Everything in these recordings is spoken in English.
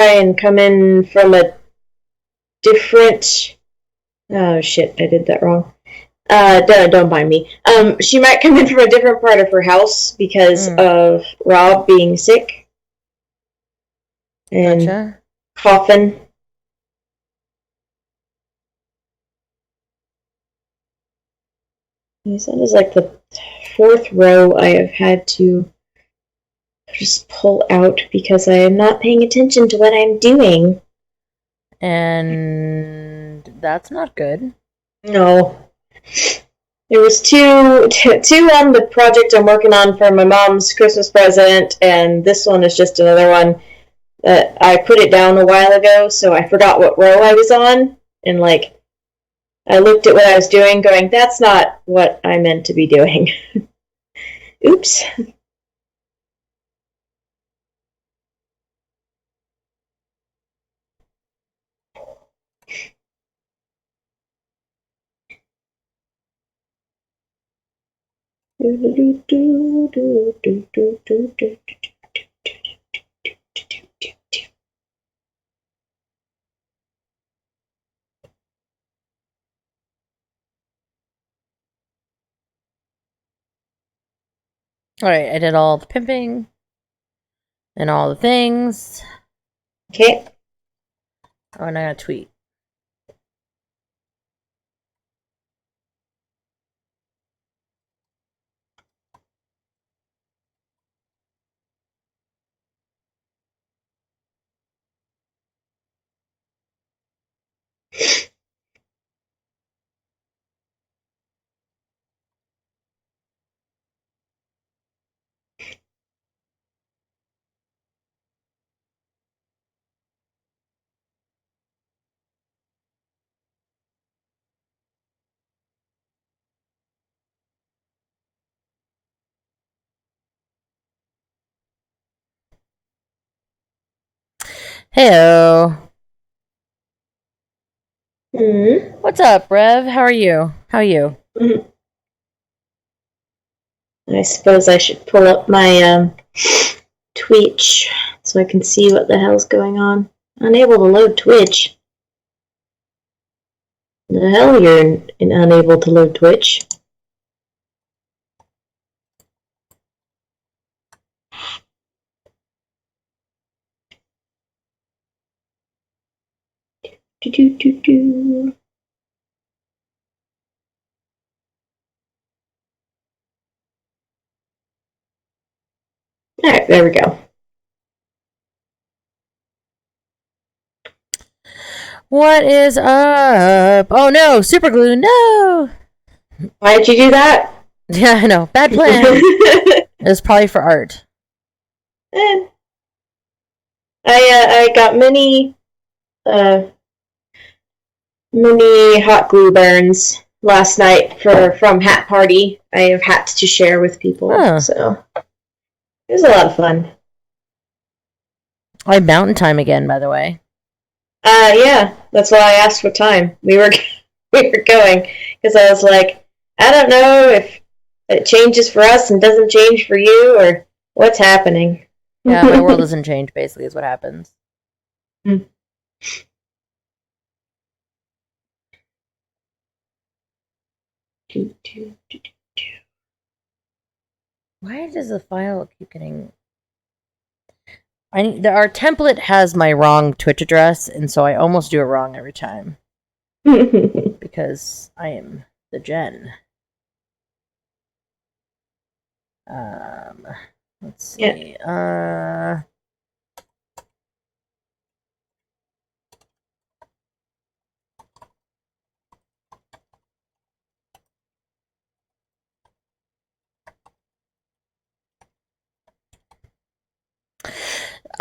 and come in from a different... Oh, shit, I did that wrong. Don't mind me. She might come in from a different part of her house because of Rob being sick. And coughing. That is like the 4th row I have had to just pull out because I am not paying attention to what I'm doing. And that's not good. No. There was two on the project I'm working on for my mom's Christmas present, and this one is just another one that I put it down a while ago, so I forgot what row I was on, and I looked at what I was doing, going, that's not what I meant to be doing. Oops. Alright, I did all the pimping and all the things. Okay. Oh, and I got a tweet. Heyo. What's up, Rev? How are you? I suppose I should pull up my Twitch so I can see what the hell's going on. Unable to load Twitch. The hell you're unable to load Twitch? Do. Alright, there we go. What is up? Oh no, super glue, no! Why did you do that? Yeah, I know. Bad plan. It was probably for art. I got many hot glue burns last night from Hat Party. I have hats to share with people, so it was a lot of fun. I had mountain time again, by the way. Yeah, that's why I asked what time we were going, because I was like, I don't know if it changes for us and doesn't change for you, or what's happening. Yeah, my world doesn't change, basically, is what happens. Why does the file keep getting... our template has my wrong Twitch address, and so I almost do it wrong every time. Because I am the Jen. Let's see. Yeah.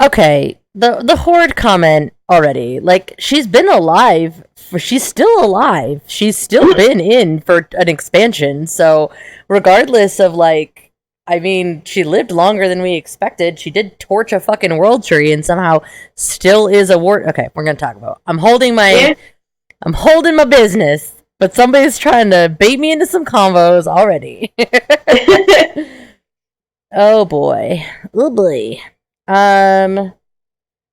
Okay, the Horde comment already. Like, she's been alive. She's still alive. She's still been in for an expansion. So, regardless of, like, I mean, she lived longer than we expected. She did torch a fucking world tree and somehow still is a war. Okay, we're gonna talk about. I'm holding my business, but somebody's trying to bait me into some combos already. Oh boy.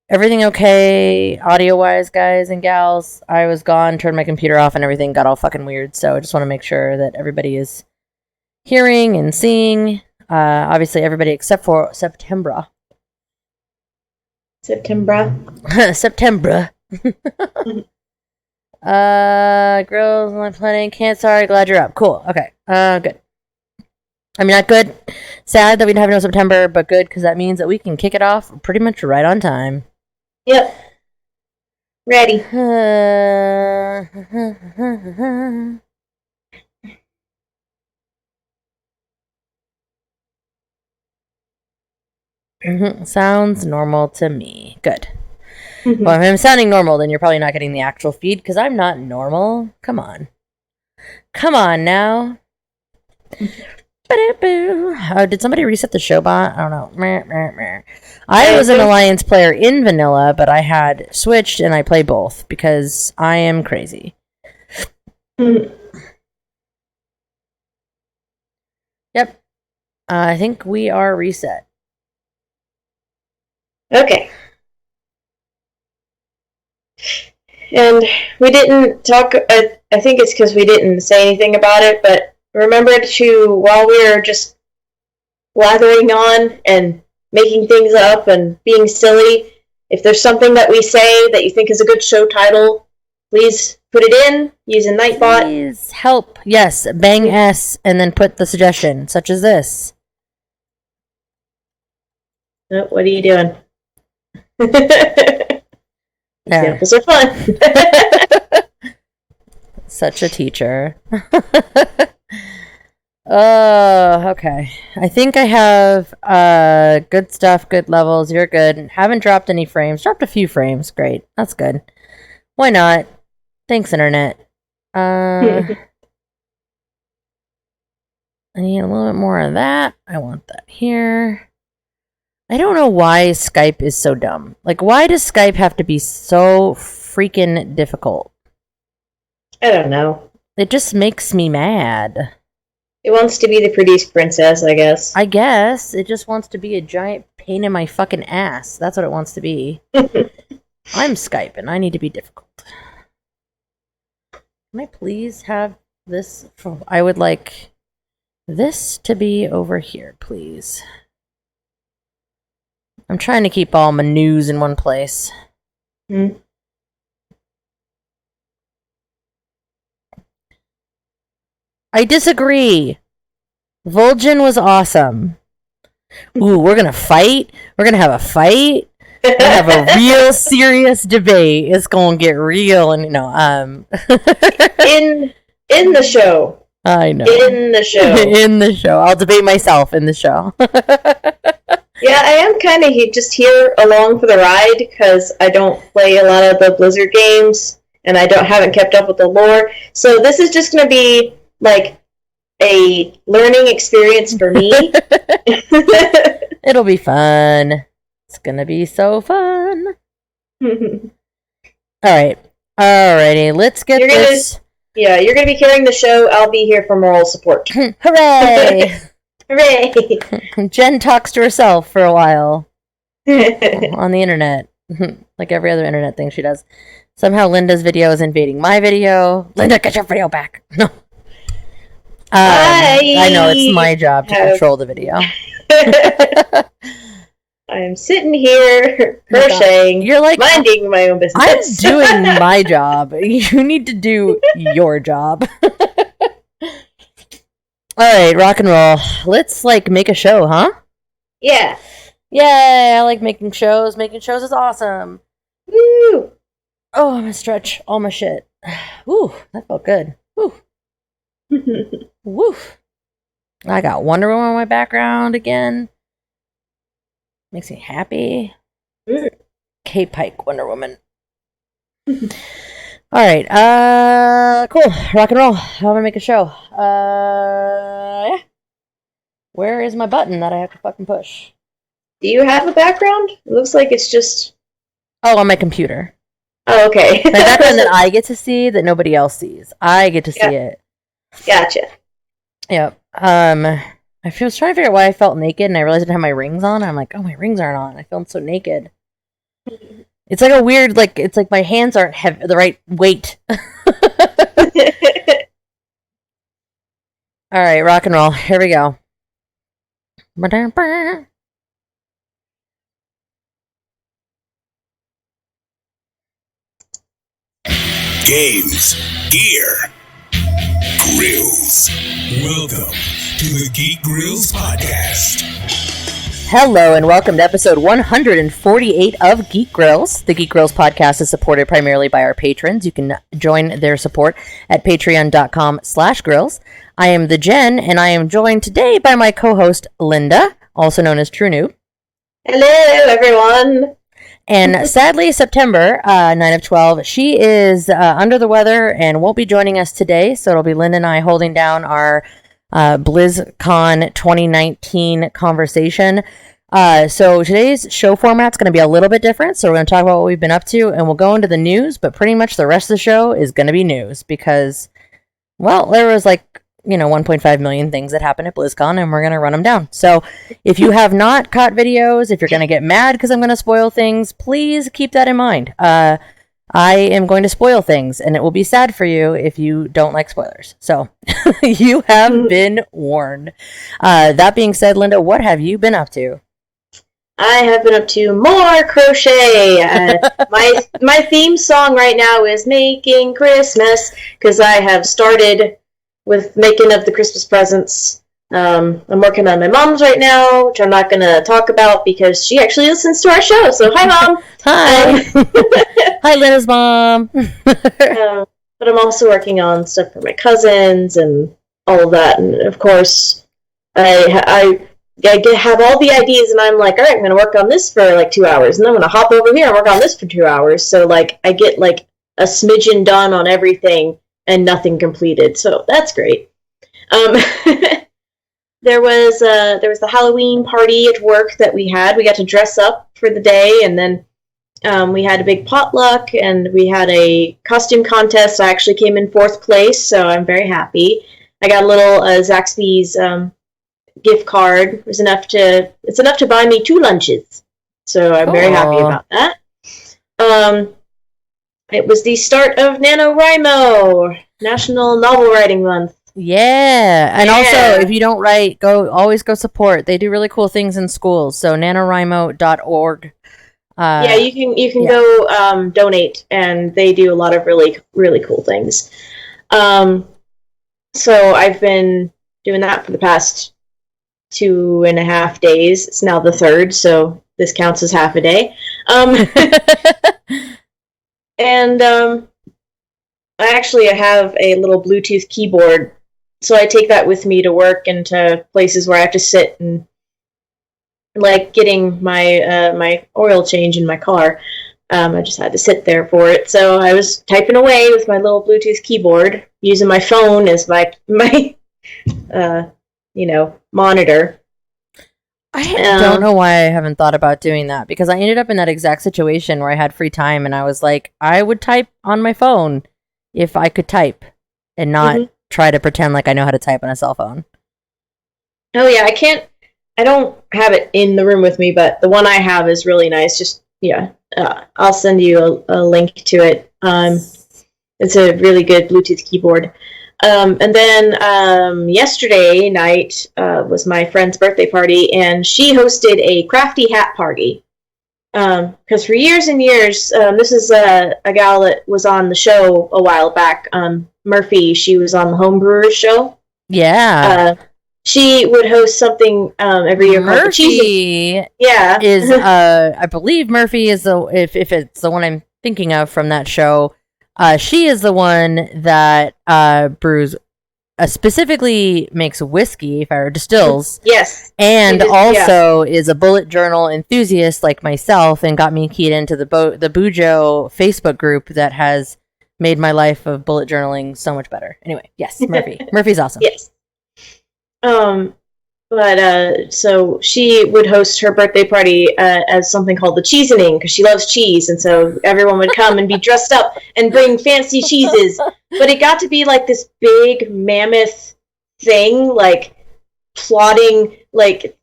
Everything okay audio-wise, guys and gals? I was gone, turned my computer off, and everything got all fucking weird. So I just want to make sure that everybody is hearing and seeing. Obviously, everybody except for September. September. Girls on playing. Can't. Sorry, glad you're up. Cool. Okay. Good. I mean, not good. Sad that we don't have no September, but good because that means that we can kick it off pretty much right on time. Yep. Ready. Sounds normal to me. Good. Well, if I'm sounding normal, then you're probably not getting the actual feed because I'm not normal. Come on. Come on now. Did somebody reset the show bot? I don't know. I was an Alliance player in vanilla, but I had switched and I play both because I am crazy. Yep. I think we are reset. Okay. And we didn't talk, I think it's because we didn't say anything about it, but remember to, while we were just blathering on and making things up and being silly, if there's something that we say that you think is a good show title, please put it in using Nightbot. Please help. Yes, bang S and then put the suggestion, such as this. Oh, what are you doing? Examples are fun. Such a teacher. Okay. I think I have good stuff, good levels. You're good. Haven't dropped any frames. Dropped a few frames. Great. That's good. Why not? Thanks, Internet. I need a little bit more of that. I want that here. I don't know why Skype is so dumb. Like, why does Skype have to be so freaking difficult? I don't know. It just makes me mad. It wants to be the prettiest princess, I guess. I guess. It just wants to be a giant pain in my fucking ass. That's what it wants to be. I'm Skype, and I need to be difficult. Can I please have this? I would like this to be over here, please. I'm trying to keep all my news in one place. I disagree. Vol'jin was awesome. Ooh, we're gonna fight. We're gonna have a fight. We're gonna have a real serious debate. It's gonna get real, and in the show. I know. In the show. In the show. I'll debate myself in the show. Yeah, I am kind of just here along for the ride because I don't play a lot of the Blizzard games and I haven't kept up with the lore. So this is just going to be like a learning experience for me. It'll be fun. It's going to be so fun. Alright. Alrighty, let's get this. You're going to be carrying the show. I'll be here for moral support. Hooray! Hooray! Jen talks to herself for a while on the internet, like every other internet thing she does. Somehow Linda's video is invading my video. Linda, get your video back! No. I know, it's my job to control the video. I'm sitting here crocheting. You're like minding my own business. I'm doing my job. You need to do your job. Alright, rock and roll. Let's, make a show, huh? Yeah. Yay, I like making shows. Making shows is awesome. Woo! Oh, I'm gonna stretch all my shit. Ooh, that felt good. Woo. Woo. I got Wonder Woman in my background again. Makes me happy. Kate Pike, Wonder Woman. Alright, cool. Rock and roll. I'm gonna make a show. Yeah. Where is my button that I have to fucking push? Do you have a background? It looks like it's just... Oh, on my computer. Oh, okay. My background that I get to see that nobody else sees. I get to see it. Gotcha. Yep. I was trying to figure out why I felt naked, and I realized I didn't have my rings on. I'm like, oh, my rings aren't on. I felt so naked. It's like a weird, like, it's like my hands aren't heavy, the right weight. All right, rock and roll. Here we go. Games, gear, grills. Welcome to the Geek Grills Podcast. Hello and welcome to episode 148 of Geek Grills. The Geek Grills podcast is supported primarily by our patrons. You can join their support at patreon.com/grills. I am the Jen, and I am joined today by my co-host Linda, also known as True Noob. Hello, everyone. And sadly, September 9 of 12, she is under the weather and won't be joining us today. So it'll be Linda and I holding down our Blizzcon 2019 conversation. So today's show format's going to be a little bit different. So we're going to talk about what we've been up to, and we'll go into the news. But pretty much the rest of the show is going to be news because, well, there was 1.5 million things that happened at BlizzCon, and we're going to run them down. So if you have not caught videos, if you're going to get mad because I'm going to spoil things, please keep that in mind. I am going to spoil things, and it will be sad for you if you don't like spoilers. So you have been warned. That being said, Linda, what have you been up to? I have been up to more crochet. My theme song right now is Making Christmas, because I have started with making of the Christmas presents. I'm working on my mom's right now, which I'm not going to talk about because she actually listens to our show. So, hi, Mom. Hi. Hi, Linda's mom. But I'm also working on stuff for my cousins and all of that. And, of course, I have all the ideas, and I'm like, all right, I'm going to work on this for 2 hours. And then I'm going to hop over here and work on this for 2 hours. So, I get, a smidgen done on everything and nothing completed, so that's great. There was the Halloween party at work that we had. We got to dress up for the day, and then we had a big potluck, and we had a costume contest. I actually came in 4th place, so I'm very happy. I got a little Zaxby's gift card. It's enough to buy me 2 lunches, so I'm very happy about that. It was the start of NaNoWriMo, National Novel Writing Month. Yeah, and also, if you don't write, always go support. They do really cool things in schools, so nanowrimo.org. You can go donate, and they do a lot of really, really cool things. So I've been doing that for the past 2.5 days. It's now the 3rd, so this counts as half a day. And I have a little Bluetooth keyboard, so I take that with me to work and to places where I have to sit, and getting my my oil change in my car. I just had to sit there for it, so I was typing away with my little Bluetooth keyboard, using my phone as my monitor. I don't know why I haven't thought about doing that, because I ended up in that exact situation where I had free time, and I was like, I would type on my phone if I could type and not try to pretend like I know how to type on a cell phone. Oh yeah, I don't have it in the room with me, but the one I have is really nice. I'll send you a link to it. It's a really good Bluetooth keyboard. And then yesterday night was my friend's birthday party, and she hosted a crafty hat party. Because for years and years, this is a gal that was on the show a while back, Murphy. She was on the Homebrewers show. Yeah. She would host something every year. Murphy, yeah, is I believe Murphy is if it's the one I'm thinking of from that show. She is the one that brews, specifically makes whiskey, or distills. Yes. And also is a bullet journal enthusiast like myself, and got me keyed into the Bujo Facebook group that has made my life of bullet journaling so much better. Anyway, yes, Murphy. Murphy's awesome. Yes. So she would host her birthday party as something called the Cheesening, because she loves cheese, and so everyone would come and be dressed up and bring fancy cheeses. But it got to be this big mammoth thing, plotting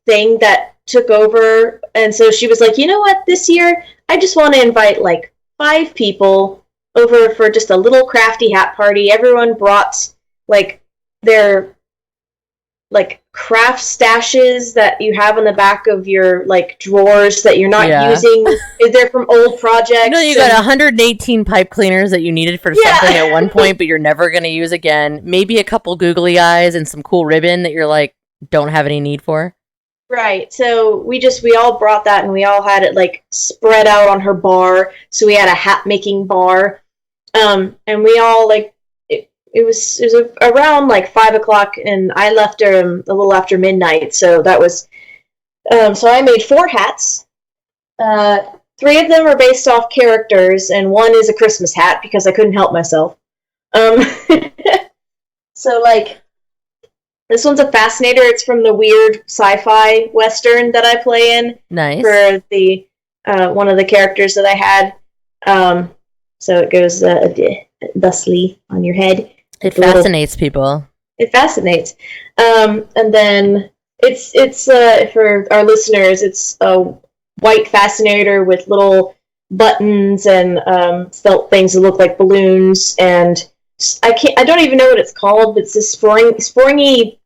thing that took over. And so she was like, you know what, this year I just want to invite like 5 people over for just a little crafty hat party. Everyone brought like their like craft stashes that you have in the back of your like drawers that you're not using. They're from old projects. No, you got 118 pipe cleaners that you needed for something at one point, but you're never going to use again. Maybe a couple googly eyes and some cool ribbon that you're like, don't have any need for. Right. So we all brought that and we all had it like spread out on her bar. So we had a hat making bar. And we all like, it was around like 5 o'clock, and I left a little after midnight. So that was, so I made 4 hats. 3 of them are based off characters, and 1 is a Christmas hat because I couldn't help myself. So like, this one's a Fascinator. It's from the weird sci-fi western that I play in. Nice. For the one of the characters that I had. So it goes thusly on your head. It fascinates people. It fascinates. And then it's for our listeners, it's a white Fascinator with little buttons and felt things that look like balloons. And I don't even know what it's called, but it's this springy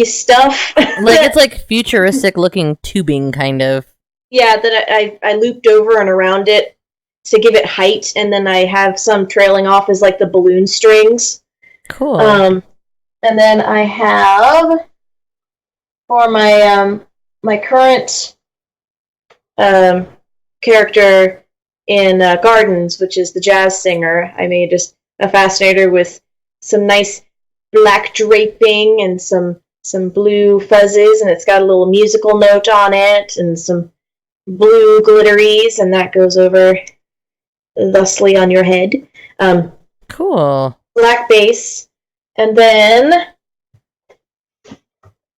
stuff. Like it's like futuristic looking tubing kind of. Yeah, that I looped over and around it to give it height, and then I have some trailing off as like the balloon strings. Cool. And then I have for my my current character in Gardens, which is the jazz singer. I made just a Fascinator with some nice black draping and some blue fuzzes, and it's got a little musical note on it and some blue glitteries, and that goes over thusly on your head. Cool. Black base, and then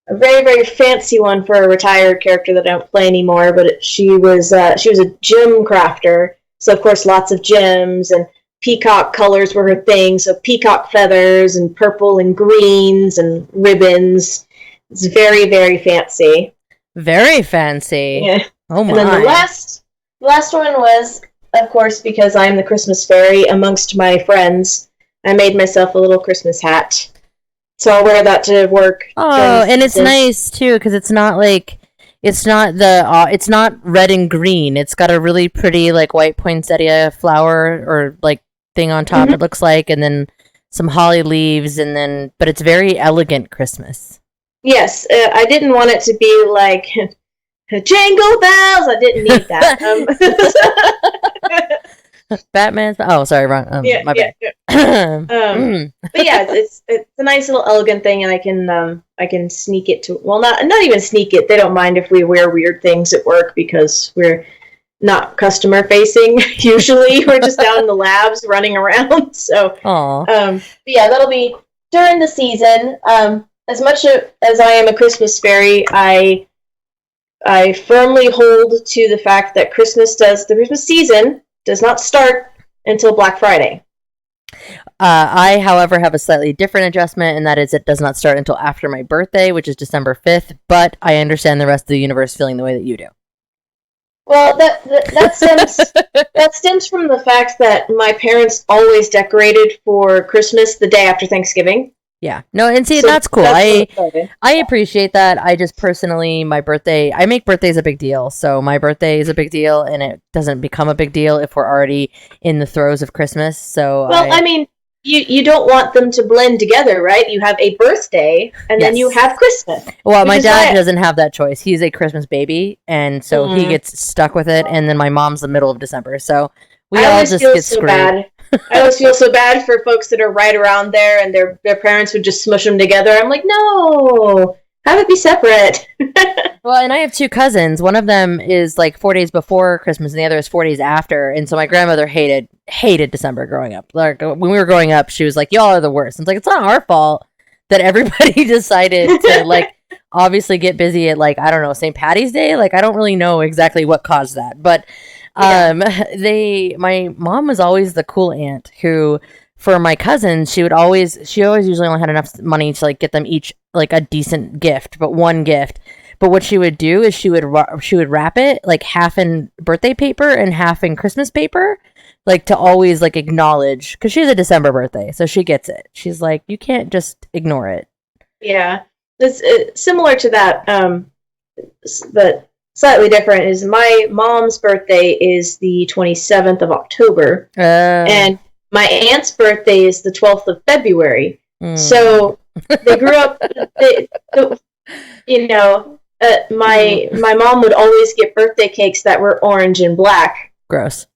a very, very fancy one for a retired character that I don't play anymore, but she was a gem crafter, so of course lots of gems, and peacock colors were her thing, so peacock feathers and purple and greens and ribbons. It's very, very fancy. Very fancy. Yeah. Oh my. And then the last one was, of course, because I'm the Christmas fairy amongst my friends, I made myself a little Christmas hat. So I'll wear that to work. Oh, and it's nice too because it's not like it's not red and green. It's got a really pretty like white poinsettia flower or like thing on top. It looks like, and then some holly leaves, but it's very elegant Christmas. Yes, I didn't want it to be like Jingle Bells. I didn't need that. Batman's. Oh, sorry, wrong. My bad. But yeah, it's a nice little elegant thing, and I can sneak it to. Well, not even sneak it. They don't mind if we wear weird things at work because we're not customer facing. Usually, we're just down in the labs running around. So, but yeah, that'll be during the season. As much as I am a Christmas fairy, I firmly hold to the fact that the Christmas season does not start until Black Friday. I, however, have a slightly different adjustment, and that is it does not start until after my birthday, which is December 5th, but I understand the rest of the universe feeling the way that you do. Well, that stems from the fact that my parents always decorated for Christmas the day after Thanksgiving. Yeah. No, and see, so that's cool. I appreciate that. I just personally, I make birthdays a big deal. So my birthday is a big deal, and it doesn't become a big deal if we're already in the throes of Christmas. So I mean, you don't want them to blend together, right? You have a birthday, and then you have Christmas. Well, my dad doesn't have that choice. He's a Christmas baby, and so he gets stuck with it, and then my mom's the middle of December. So we all just get screwed. Bad. I always feel so bad for folks that are right around there and their parents would just smush them together. I'm like, no, have it be separate. Well, and I have 2 cousins. One of them is like 4 days before Christmas and the other is 4 days after. And so my grandmother hated December growing up. Like when we were growing up, she was like, y'all are the worst. And it's like, it's not our fault that everybody decided to like obviously get busy at like, I don't know, St. Patty's Day. Like, I don't really know exactly what caused that, but my mom was always the cool aunt who, for my cousins, she always usually only had enough money to like get them each like a decent gift, but one gift. But what she would do is she would wrap it like half in birthday paper and half in Christmas paper, like to always like acknowledge, because she has a December birthday, so she gets it. She's like, you can't just ignore it. Yeah, it's similar to that, but slightly different. Is my mom's birthday is the 27th of October, and my aunt's birthday is the 12th of February. So they grew up. My mom would always get birthday cakes that were orange and black. Gross.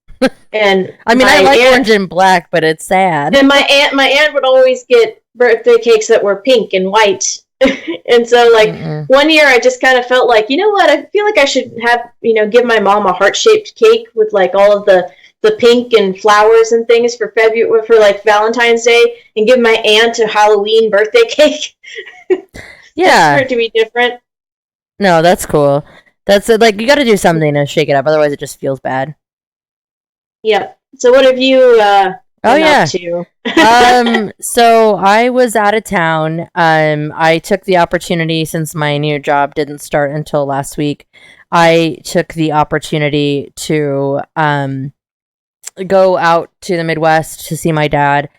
And I mean, I like orange and black, but it's sad. And my aunt would always get birthday cakes that were pink and white. And so, like, one year I just kind of felt like, you know what, I feel like I should have, give my mom a heart-shaped cake with, like, all of the pink and flowers and things for February, for, like, Valentine's Day, and give my aunt a Halloween birthday cake. Yeah. For it to be different. No, that's cool. That's, like, you gotta do something to shake it up, otherwise it just feels bad. Yeah. So what have you been up to? So I was out of town. I took the opportunity, since my new job didn't start until last week, I took the opportunity to go out to the Midwest to see my dad.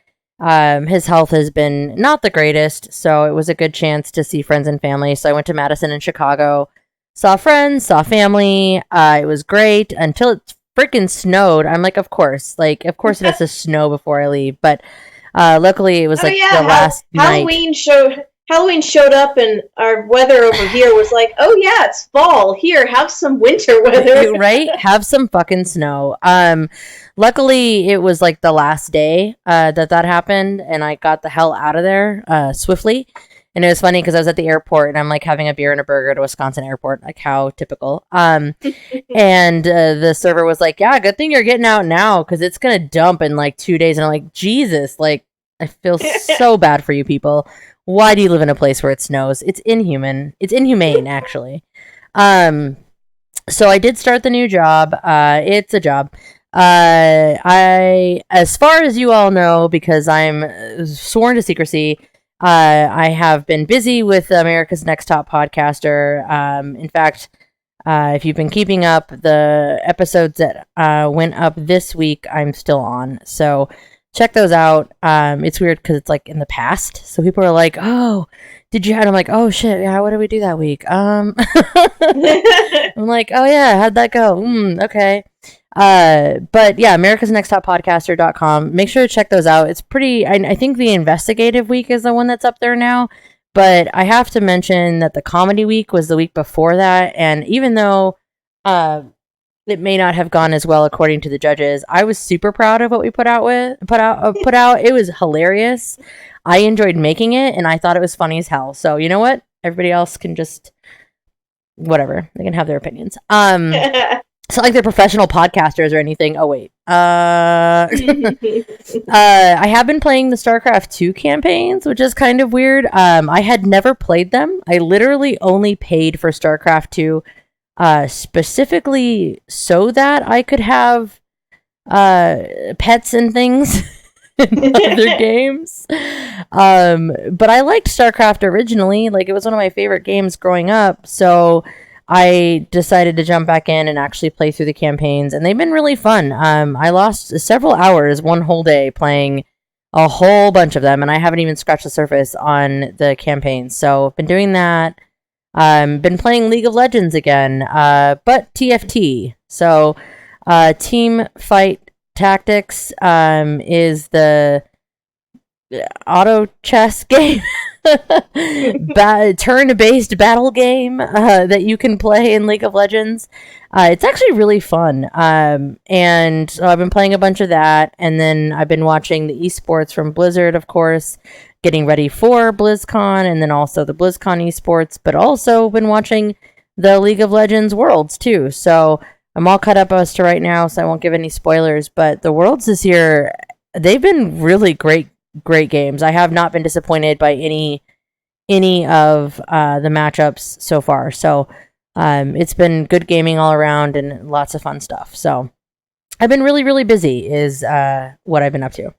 His health has been not the greatest, so it was a good chance to see friends and family. So I went to Madison and Chicago, saw friends, saw family. It was great until it freaking snowed. I'm like, of course it has to snow before I leave. But luckily, it was the last night. Halloween showed up, and our weather over here was like, oh yeah, it's fall. Here, have some winter weather. Right? Have some fucking snow. Luckily, it was like the last day that happened, and I got the hell out of there swiftly. And it was funny because I was at the airport and I'm like having a beer and a burger at a Wisconsin airport, like how typical. And the server was like, yeah, good thing you're getting out now because it's going to dump in like 2 days. And I'm like, Jesus, like I feel so bad for you people. Why do you live in a place where it snows? It's inhuman. It's inhumane, actually. So I did start the new job. It's a job. As far as you all know, because I'm sworn to secrecy, I have been busy with America's Next Top Podcaster. In fact, if you've been keeping up, the episodes that went up this week, I'm still on. So check those out. It's weird because it's like in the past. So people are like, oh, did you have? I'm like, oh shit, yeah, what did we do that week? I'm like, oh yeah, how'd that go? Okay. But yeah, americasnexttop.podcaster.com. Make sure to check those out. It's pretty, I think the investigative week is the one that's up there now, but I have to mention that the comedy week was the week before that. And even though, it may not have gone as well according to the judges, I was super proud of what we put out. It was hilarious. I enjoyed making it and I thought it was funny as hell. So you know what? Everybody else can just, whatever. They can have their opinions. It's not like they're professional podcasters or anything. Oh, wait. I have been playing the StarCraft 2 campaigns, which is kind of weird. I had never played them. I literally only paid for StarCraft 2 specifically so that I could have pets and things in other games. But I liked StarCraft originally. Like, it was one of my favorite games growing up. So I decided to jump back in and actually play through the campaigns, and they've been really fun. I lost several hours one whole day playing a whole bunch of them, and I haven't even scratched the surface on the campaigns. So I've been doing that. Been playing League of Legends again, but TFT. So Team Fight Tactics is the auto chess game. Turn-based battle game that you can play in League of Legends. It's actually really fun. And so I've been playing a bunch of that, and then I've been watching the esports from Blizzard, of course, getting ready for BlizzCon, and then also the BlizzCon esports, but also been watching the League of Legends Worlds too. So I'm all caught up as to right now, so I won't give any spoilers, but the Worlds this year, they've been really great games. I have not been disappointed by any of the matchups so far. So it's been good gaming all around and lots of fun stuff. So I've been really, really busy is what I've been up to.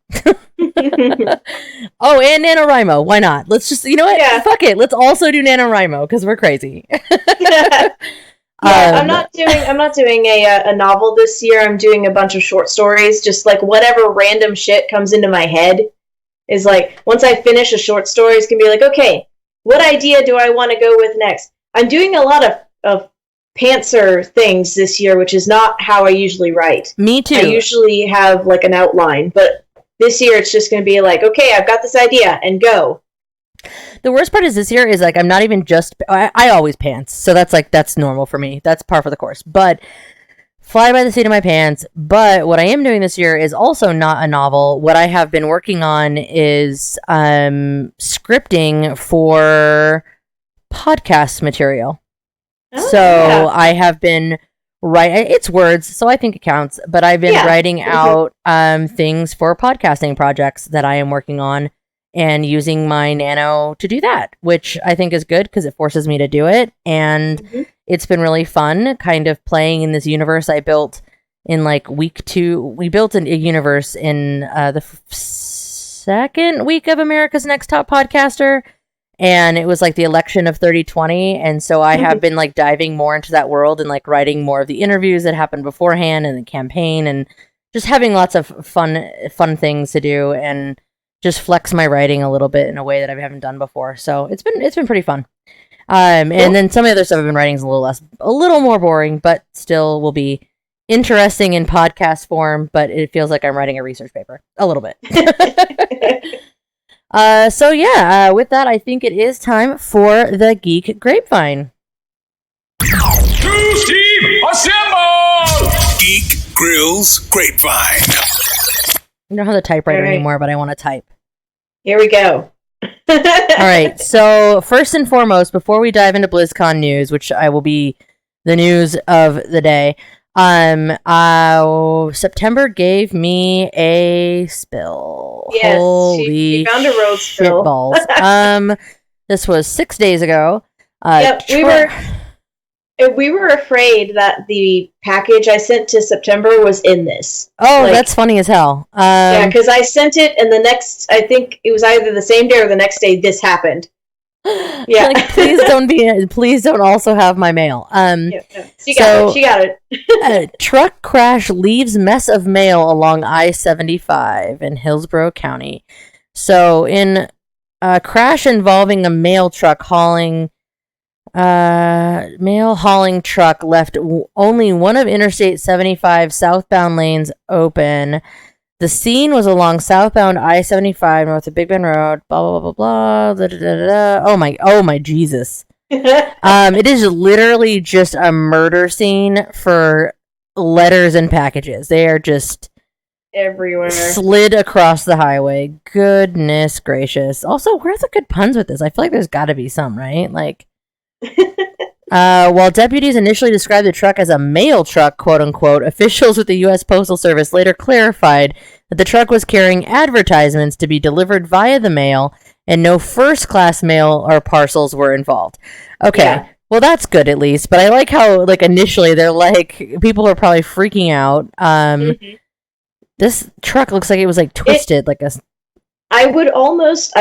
Oh, and NaNoWriMo. Why not? Let's just, you know what? Yeah. Fuck it. Let's also do NaNoWriMo because we're crazy. I'm not doing a novel this year. I'm doing a bunch of short stories. Just like whatever random shit comes into my head is like, once I finish a short story, it's gonna be like, okay, what idea do I want to go with next? I'm doing a lot of pantser things this year, which is not how I usually write. Me too. I usually have like an outline, but this year it's just going to be like, okay, I've got this idea and go. The worst part is this year is like I'm not even just I always pants, so that's normal for me. That's par for the course. But fly by the seat of my pants. But what I am doing this year is also not a novel. What I have been working on is scripting for podcast material. So yeah. I have been it's words, so I think it counts. But I've been writing out things for podcasting projects that I am working on. And using my Nano to do that, which I think is good because it forces me to do it. And it's been really fun kind of playing in this universe I built in like week 2. We built a universe in the second week of America's Next Top Podcaster. And it was like the election of 3020. And so I have been like diving more into that world and like writing more of the interviews that happened beforehand and the campaign and just having lots of fun things to do and just flex my writing a little bit in a way that I haven't done before. So it's been pretty fun. And then some of the other stuff I've been writing is a little more boring, but still will be interesting in podcast form, but it feels like I'm writing a research paper a little bit. So yeah, with that, I think it is time for the Geek Grapevine. Cruise team, assemble! Geek Grills Grapevine. I don't have the typewriter anymore, but I want to type. Here we go. All right. So first and foremost, before we dive into BlizzCon news, which I will be the news of the day, September gave me a spill. Yes, Holy she found a road spill. Shitballs. This was 6 days ago. Yep, we were afraid that the package I sent to September was in this. Oh, that's funny as hell. Yeah, because I sent it, and the next, I think it was either the same day or the next day, this happened. Yeah, like, please don't also have my mail. She got it. A truck crash leaves mess of mail along I-75 in Hillsborough County. So, in a crash involving a mail hauling truck left only one of Interstate 75 southbound lanes open. The scene was along southbound I-75 north of Big Bend Road. Blah blah blah blah blah. Oh my Jesus! It is literally just a murder scene for letters and packages. They are just everywhere, slid across the highway. Goodness gracious! Also, where are the good puns with this? I feel like there's got to be some, right? Like. While deputies initially described the truck as a mail truck, quote unquote, officials with the U.S. Postal Service later clarified that the truck was carrying advertisements to be delivered via the mail and no first-class mail or parcels were involved. Okay, yeah. Well, that's good at least, but I like how, like, initially they're like, people are probably freaking out. This truck looks like it was, like, twisted, I would almost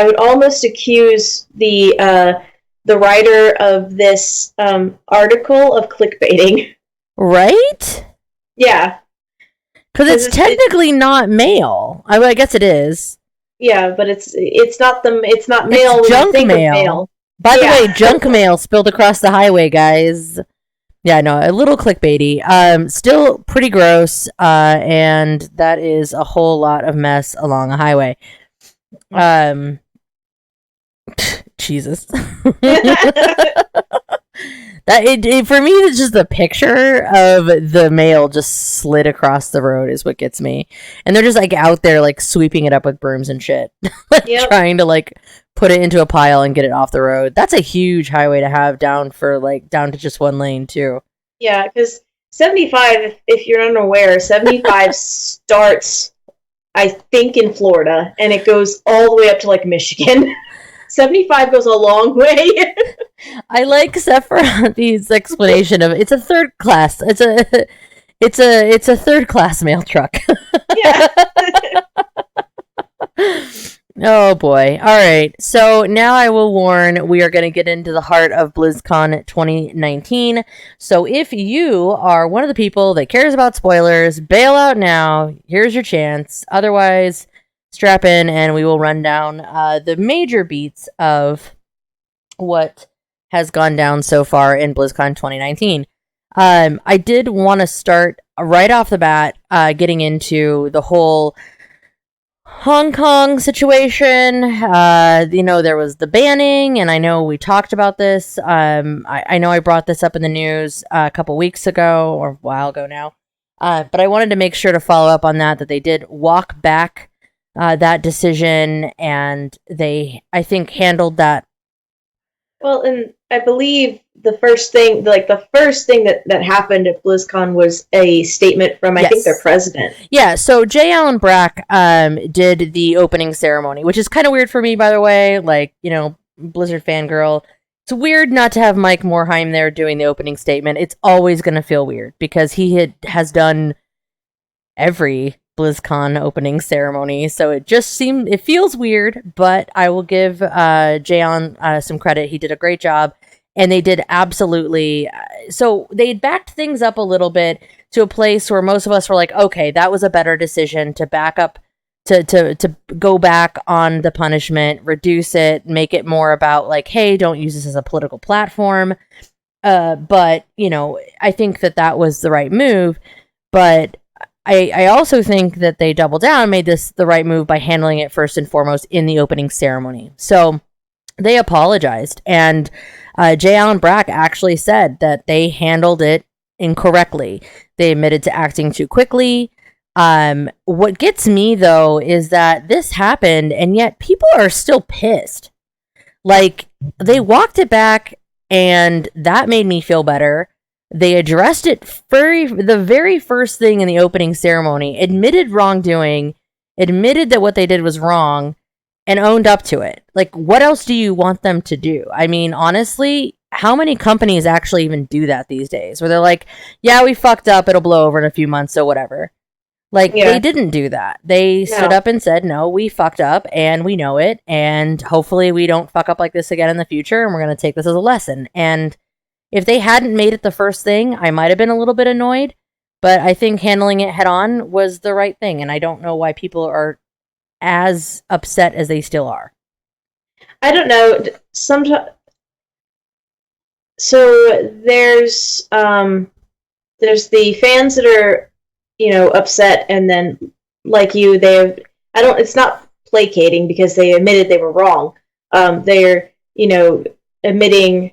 accuse the writer of this article of clickbaiting. Right? Yeah. Because it's technically not mail. I guess it is. Yeah, but it's not mail. It's junk mail. By the way, junk mail spilled across the highway, guys. Yeah, no, a little clickbaity. Still pretty gross, and that is a whole lot of mess along a highway. Jesus. For me, it's just the picture of the mail just slid across the road is what gets me. And they're just like out there like sweeping it up with brooms and shit. Trying to like put it into a pile and get it off the road. That's a huge highway to have down to just one lane too. Yeah, because 75, if you're unaware, 75 starts, I think, in Florida, and it goes all the way up to like Michigan. 75 goes a long way. I like Sephiroth's explanation of it's a third class. It's a third class mail truck. Yeah. Oh boy. All right. So now I will warn we are going to get into the heart of BlizzCon 2019. So if you are one of the people that cares about spoilers, bail out now. Here's your chance. Otherwise, strap in and we will run down the major beats of what has gone down so far in BlizzCon 2019. I did want to start right off the bat getting into the whole Hong Kong situation. There was the banning, and I know we talked about this. I know I brought this up in the news a couple weeks ago, or a while ago now. But I wanted to make sure to follow up on that they did walk back that decision, and they, I think, handled that. Well, and I believe the first thing that happened at BlizzCon was a statement from, I think, their president. Yeah, so J. Allen Brack did the opening ceremony, which is kind of weird for me, by the way. Like, Blizzard fangirl. It's weird not to have Mike Morhaime there doing the opening statement. It's always going to feel weird because he has done every BlizzCon opening ceremony, so it feels weird, but I will give Jay Allen some credit. He did a great job, and they did absolutely. So they backed things up a little bit to a place where most of us were like, okay, that was a better decision to back up, to go back on the punishment, reduce it, make it more about like, hey, don't use this as a political platform. But I think that was the right move, but I also think that they doubled down, made this the right move by handling it first and foremost in the opening ceremony. So they apologized, and J. Allen Brack actually said that they handled it incorrectly. They admitted to acting too quickly. What gets me, though, is that this happened, and yet people are still pissed. Like, they walked it back, and that made me feel better. They addressed it the very first thing in the opening ceremony, admitted wrongdoing, admitted that what they did was wrong, and owned up to it. Like, what else do you want them to do? I mean, honestly, how many companies actually even do that these days? Where they're like, yeah, we fucked up, it'll blow over in a few months, so whatever. Like, They didn't do that. They stood up and said, no, we fucked up, and we know it, and hopefully we don't fuck up like this again in the future, and we're going to take this as a lesson. And if they hadn't made it the first thing, I might have been a little bit annoyed, but I think handling it head on was the right thing, and I don't know why people are as upset as they still are. I don't know. Sometimes, so there's the fans that are, upset, and then like you, it's not placating because they admitted they were wrong. They're, admitting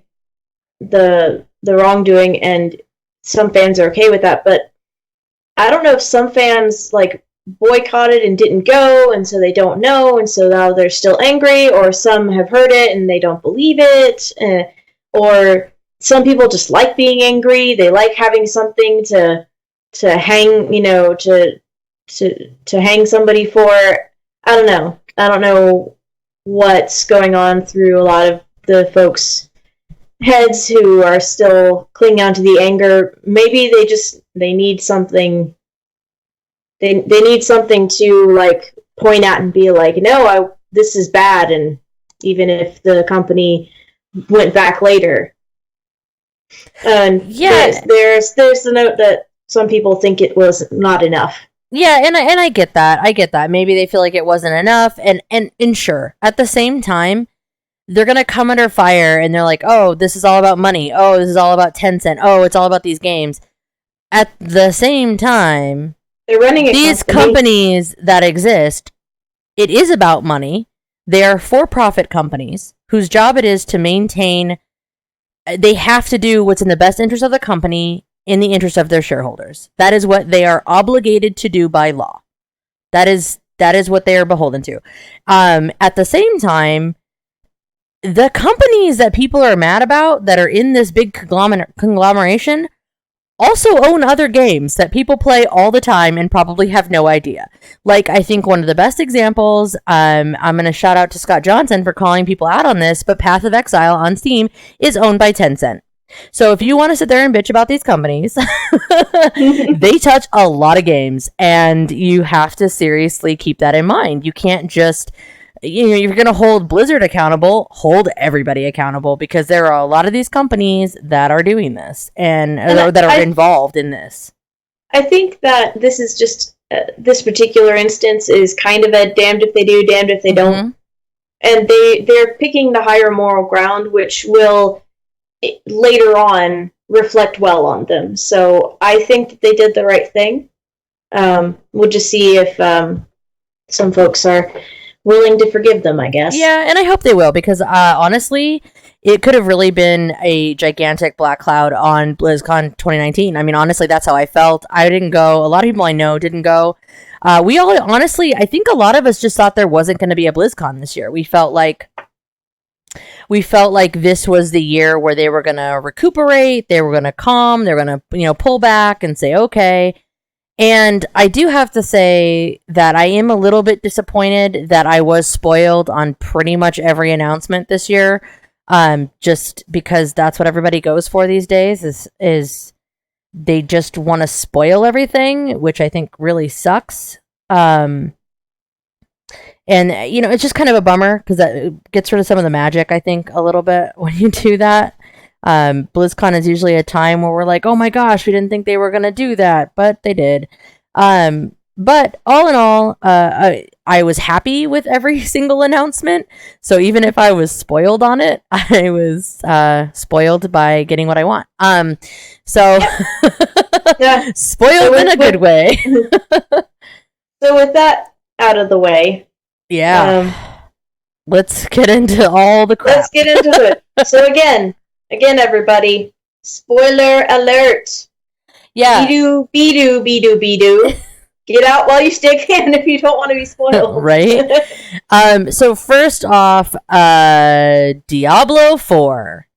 the wrongdoing, and some fans are okay with that, but I don't know if some fans like boycotted and didn't go, and so they don't know, and so now they're still angry, or some have heard it and they don't believe it, or some people just like being angry. They like having something to hang, to hang somebody for. I don't know what's going on through a lot of the folks' heads who are still clinging on to the anger. Maybe they need something. They need something to like point at and be like, no, this is bad. And even if the company went back later, and there's the note that some people think it was not enough. Yeah, and I get that. I get that. Maybe they feel like it wasn't enough, and sure. At the same time, they're gonna come under fire, and they're like, "Oh, this is all about money. Oh, this is all about Tencent. Oh, it's all about these games." At the same time, they're running these companies that exist. It is about money. They are for-profit companies whose job it is to maintain. They have to do what's in the best interest of the company, in the interest of their shareholders. That is what they are obligated to do by law. That is what they are beholden to. At the same time, the companies that people are mad about that are in this big conglomeration also own other games that people play all the time and probably have no idea. Like, I think one of the best examples, I'm going to shout out to Scott Johnson for calling people out on this, but Path of Exile on Steam is owned by Tencent. So if you want to sit there and bitch about these companies, they touch a lot of games, and you have to seriously keep that in mind. You can't just you're going to hold Blizzard accountable, hold everybody accountable, because there are a lot of these companies that are doing this and that are involved in this. I think that this is just, this particular instance is kind of a damned if they do, damned if they don't. And they're picking the higher moral ground, which will later on reflect well on them. So I think that they did the right thing. We'll just see if some folks are willing to forgive them, I guess. Yeah, and I hope they will, because honestly, it could have really been a gigantic black cloud on BlizzCon 2019. I mean, honestly, that's how I felt. I didn't go. A lot of people I know didn't go. We all, honestly, I think a lot of us just thought there wasn't going to be a BlizzCon this year. We felt like this was the year where they were going to recuperate, they were going to calm, they were going to, pull back and say, okay. And I do have to say that I am a little bit disappointed that I was spoiled on pretty much every announcement this year. Just because that's what everybody goes for these days is they just want to spoil everything, which I think really sucks. And it's just kind of a bummer because that gets rid of some of the magic, I think, a little bit when you do that. BlizzCon is usually a time where we're like, oh my gosh, we didn't think they were going to do that, but they did. But all in all, I was happy with every single announcement. So even if I was spoiled on it, I was spoiled by getting what I want. So yeah. Spoiled in a good way. So with that out of the way, yeah, let's get into all the crap. Let's get into it. So again, everybody, spoiler alert. Yeah. Be-doo. Get out while you still can if you don't want to be spoiled. Right? So first off, Diablo 4.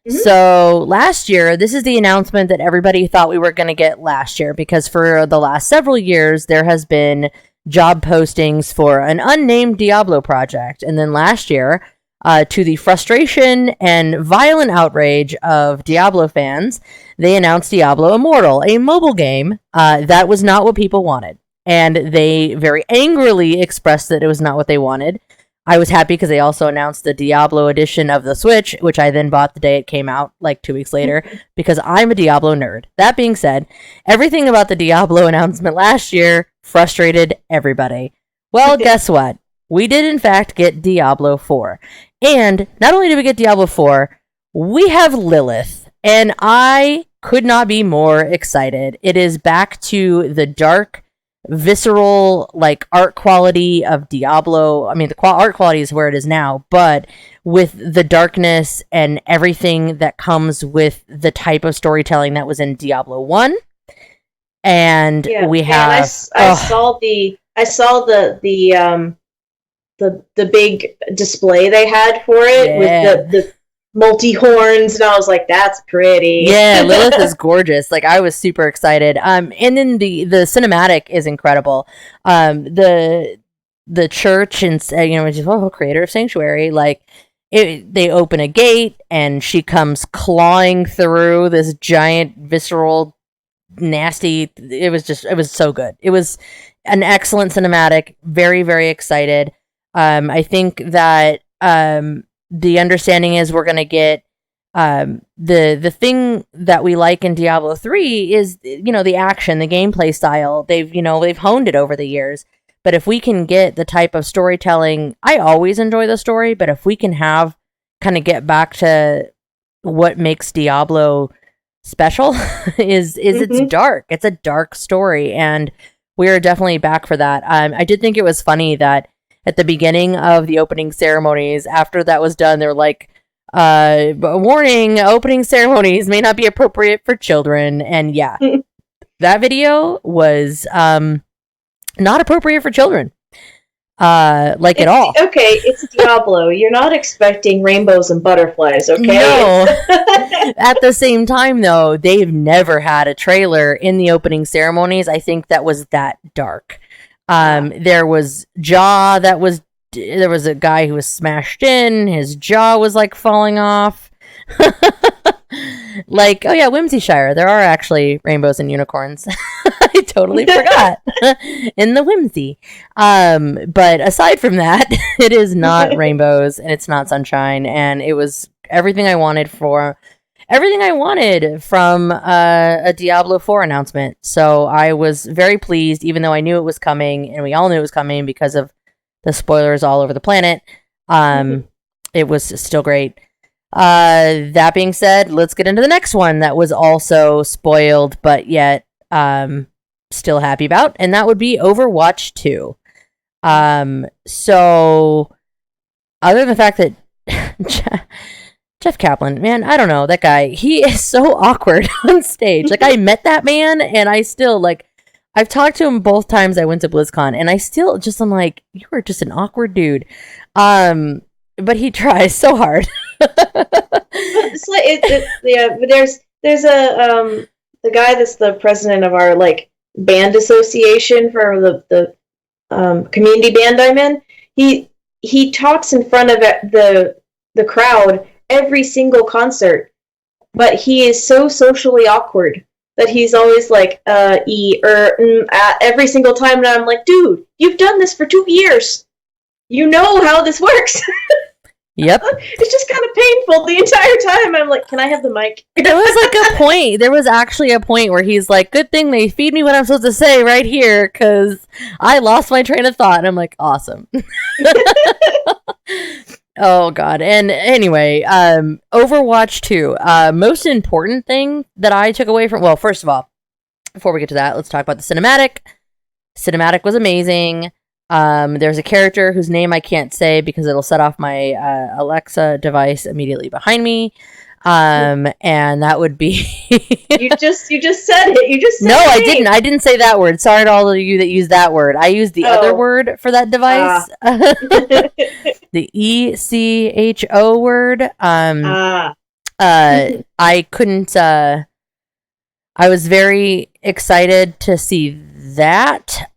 Mm-hmm. So last year, this is the announcement that everybody thought we were going to get last year, because for the last several years, there has been job postings for an unnamed Diablo project. And then last year, to the frustration and violent outrage of Diablo fans, they announced Diablo Immortal, a mobile game that was not what people wanted. And they very angrily expressed that it was not what they wanted. I was happy because they also announced the Diablo edition of the Switch, which I then bought the day it came out, like 2 weeks later, because I'm a Diablo nerd. That being said, everything about the Diablo announcement last year frustrated everybody. Well, guess what? We did, in fact, get Diablo 4. And not only did we get Diablo 4, we have Lilith. And I could not be more excited. It is back to the dark, visceral, like, art quality of Diablo. I mean, the art quality is where it is now, but with the darkness and everything that comes with the type of storytelling that was in Diablo 1. And we have... I saw the big display they had for it with the multi-horns, and I was like, that's pretty. Yeah, Lilith is gorgeous. Like, I was super excited. And then the cinematic is incredible. The church and which is creator of Sanctuary, like they open a gate and she comes clawing through this giant visceral nasty. It was so good. It was an excellent cinematic. Very, very excited. I think that the understanding is we're going to get the thing that we like in Diablo 3 is the action, the gameplay style. They've honed it over the years. But if we can get the type of storytelling, I always enjoy the story, but if we can kind of get back to what makes Diablo special is it's dark. It's a dark story, and we're definitely back for that. I did think it was funny that at the beginning of the opening ceremonies, after that was done, they were like, warning, opening ceremonies may not be appropriate for children. And yeah, that video was not appropriate for children. At all. Okay, it's Diablo. You're not expecting rainbows and butterflies, okay? No. At the same time, though, they've never had a trailer in the opening ceremonies, I think, that was that dark. There was there was a guy who was smashed in, his jaw was like falling off. Like, oh yeah, Whimsyshire, there are actually rainbows and unicorns. I totally forgot in the whimsy. But aside from that, it is not rainbows and it's not sunshine, and it was everything I wanted from a Diablo 4 announcement. So I was very pleased, even though I knew it was coming, and we all knew it was coming because of the spoilers all over the planet. It was still great. That being said, let's get into the next one that was also spoiled, but yet still happy about, and that would be Overwatch 2. So other than the fact that Jeff Kaplan, man, I don't know, that guy, he is so awkward on stage. Like, I met that man, and I still, like, I've talked to him both times I went to BlizzCon, and I still just, I'm like, you are just an awkward dude. But he tries so hard. It's like, yeah, but there's a, the guy that's the president of our, like, band association for the community band I'm in. He talks in front of the crowd every single concert, but he is so socially awkward that he's always like every single time, and I'm like, dude, you've done this for 2 years, you know how this works. Yep. It's just kind of painful the entire time. I'm like, can I have the mic? There was actually a point where he's like, good thing they feed me what I'm supposed to say right here, because I lost my train of thought. And I'm like, awesome. Oh god. And anyway, Overwatch 2. Most important thing that I took away from, well, first of all, before we get to that, let's talk about the cinematic. Cinematic was amazing. There's a character whose name I can't say because it'll set off my Alexa device immediately behind me. And that would be You just said it. You just said No, I didn't. I didn't say that word. Sorry to all of you that use that word. I used the other word for that device. The ECHO word. I couldn't I was very excited to see that.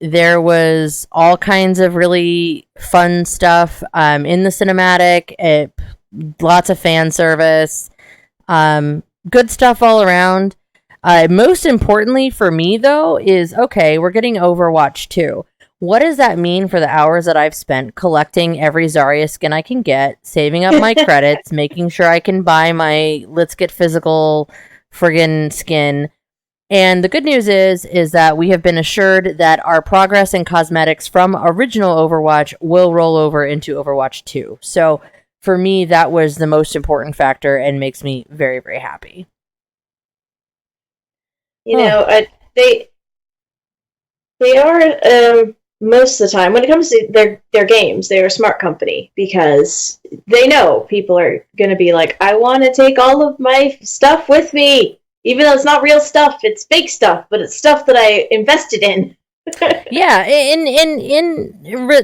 There was all kinds of really fun stuff in the cinematic. Lots of fan service. Good stuff all around. Most importantly for me, though, is, okay, we're getting Overwatch 2. What does that mean for the hours that I've spent collecting every Zarya skin I can get, saving up my credits, making sure I can buy my Let's Get Physical friggin' skin? And the good news is that we have been assured that our progress and cosmetics from original Overwatch will roll over into Overwatch 2. So for me, that was the most important factor and makes me very, very happy. You know, they are, most of the time, when it comes to their games, they're a smart company because they know people are going to be like, I want to take all of my stuff with me. Even though it's not real stuff, it's fake stuff, but it's stuff that I invested in. Yeah, and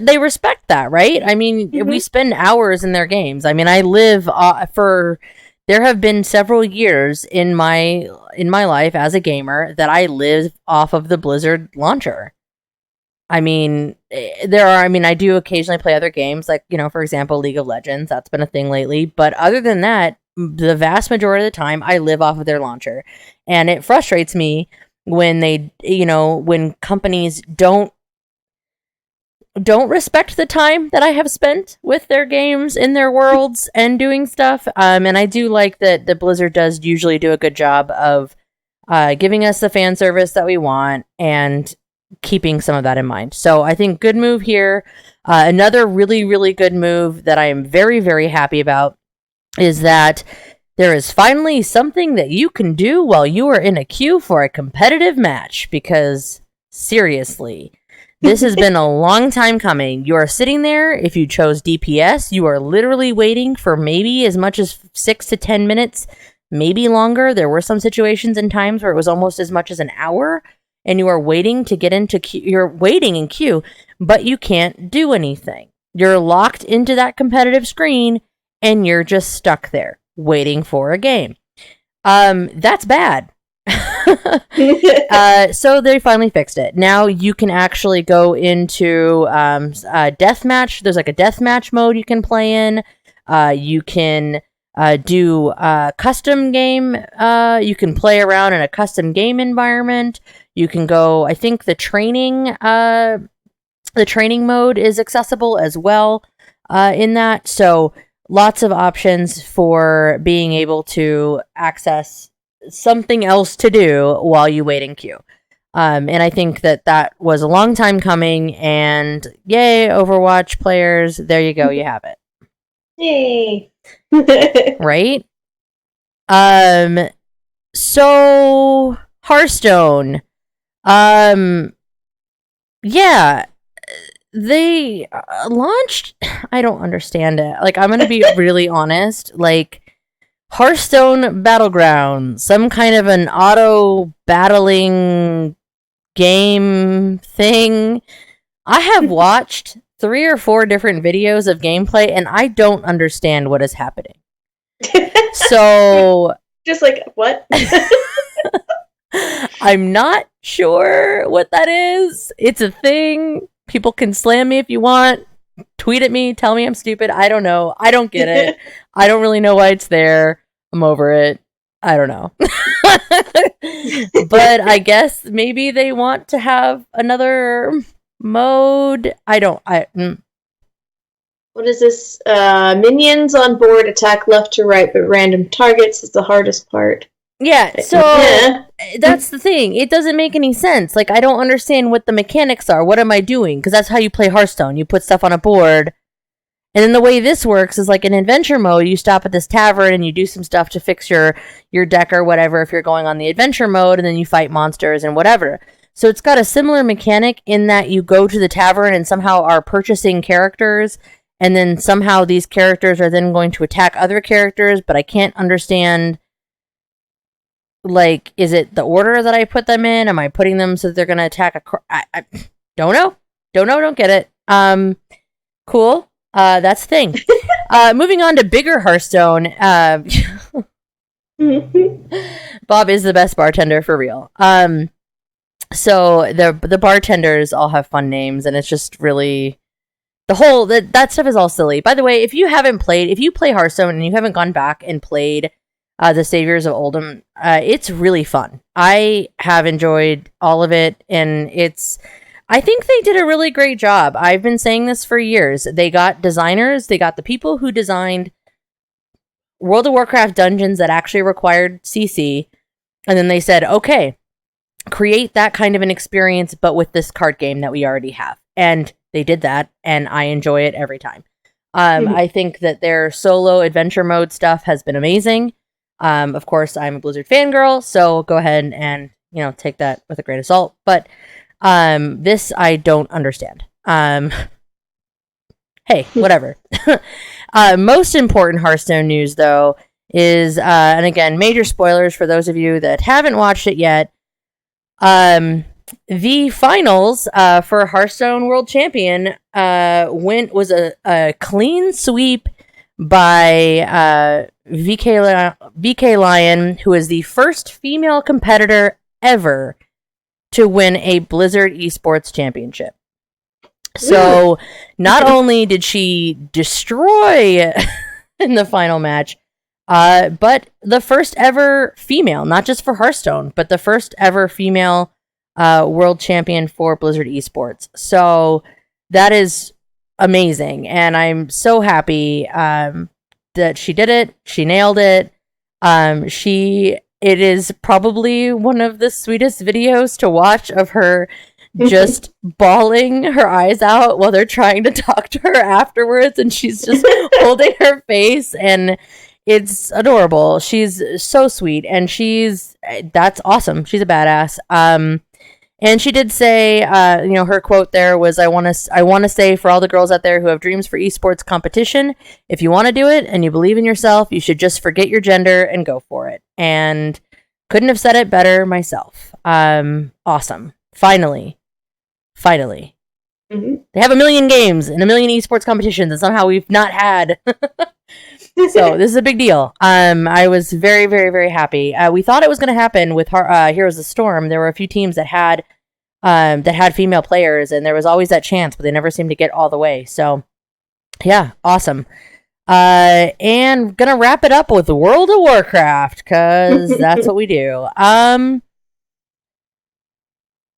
they respect that, right? I mean, we spend hours in their games. I mean, I live there have been several years in my life as a gamer that I live off of the Blizzard launcher. I mean, I do occasionally play other games, like, for example, League of Legends. That's been a thing lately. But other than that, the vast majority of the time, I live off of their launcher. And it frustrates me when when companies don't respect the time that I have spent with their games in their worlds and doing stuff. And I do like that the Blizzard does usually do a good job of giving us the fan service that we want and keeping some of that in mind. So I think good move here. Another really, really good move that I am very, very happy about is that there is finally something that you can do while you are in a queue for a competitive match, because seriously, this has been a long time coming. You are sitting there. If you chose DPS, you are literally waiting for maybe as much as 6 to 10 minutes, maybe longer. There were some situations and times where it was almost as much as an hour, and you are waiting to get into queue. You're waiting in queue, but you can't do anything. You're locked into that competitive screen, and you're just stuck there waiting for a game. That's bad. So they finally fixed it. Now you can actually go into deathmatch. There's like a deathmatch mode you can play in. You can do custom game. You can play around in a custom game environment. You can go, I think the training mode is accessible as well in that. So lots of options for being able to access something else to do while you wait in queue. And I think that was a long time coming, and yay, Overwatch players, there you go, you have it. Yay. Right? So Hearthstone. Yeah, they launched, I don't understand it. Like, I'm going to be really honest, like Hearthstone Battleground, some kind of an auto battling game thing. I have watched 3 or 4 different videos of gameplay and I don't understand what is happening. So just like, what? I'm not sure what that is. It's a thing. People can slam me if you want. Tweet at me, tell me I'm stupid. I don't know. I don't get it. I don't really know why it's there. I'm over it. I don't know. But I guess maybe they want to have another mode. What is this? Minions on board attack left to right, but random targets is the hardest part. Yeah, so that's the thing. It doesn't make any sense. Like, I don't understand what the mechanics are. What am I doing? Because that's how you play Hearthstone. You put stuff on a board. And then the way this works is like in adventure mode, you stop at this tavern and you do some stuff to fix your deck or whatever if you're going on the adventure mode, and then you fight monsters and whatever. So it's got a similar mechanic in that you go to the tavern and somehow are purchasing characters, and then somehow these characters are then going to attack other characters, but I can't understand, like, is it the order that I put them in? Am I putting them so that they're going to attack I don't know. Don't get it. Cool. That's the thing. Moving on to bigger Hearthstone. Bob is the best bartender for real. So the bartenders all have fun names, and it's just really that stuff is all silly. By the way, if you play Hearthstone and you haven't gone back and played the Saviors of Oldham, it's really fun. I have enjoyed all of it, and I think they did a really great job. I've been saying this for years. They got designers. They got the people who designed World of Warcraft dungeons that actually required CC. And then they said, okay, create that kind of an experience, but with this card game that we already have. And they did that, and I enjoy it every time. I think that their solo adventure mode stuff has been amazing. Of course, I'm a Blizzard fangirl, so go ahead and, take that with a grain of salt. But this I don't understand. Hey, whatever. Most important Hearthstone news, though, is, and again, major spoilers for those of you that haven't watched it yet. The finals for Hearthstone World Champion was a clean sweep by VK Lion, who is the first female competitor ever to win a Blizzard Esports Championship. So, not only did she destroy in the final match, but the first ever female, not just for Hearthstone, but the first ever female world champion for Blizzard Esports. So, that is amazing, and I'm so happy that she did it. She nailed it. It is probably one of the sweetest videos to watch of her just bawling her eyes out while they're trying to talk to her afterwards, and she's just holding her face, and it's adorable. She's so sweet, and that's awesome. She's a badass. And she did say, her quote there was, I want to say for all the girls out there who have dreams for esports competition, if you want to do it and you believe in yourself, you should just forget your gender and go for it. And couldn't have said it better myself. Awesome. Finally. Mm-hmm. They have 1 million games and 1 million esports competitions, and somehow we've not had. So this is a big deal. I was very, very, very happy. We thought it was going to happen with Heroes of the Storm. There were a few teams that had female players, and there was always that chance, but they never seemed to get all the way. So, yeah, awesome. And gonna wrap it up with World of Warcraft, because that's what we do.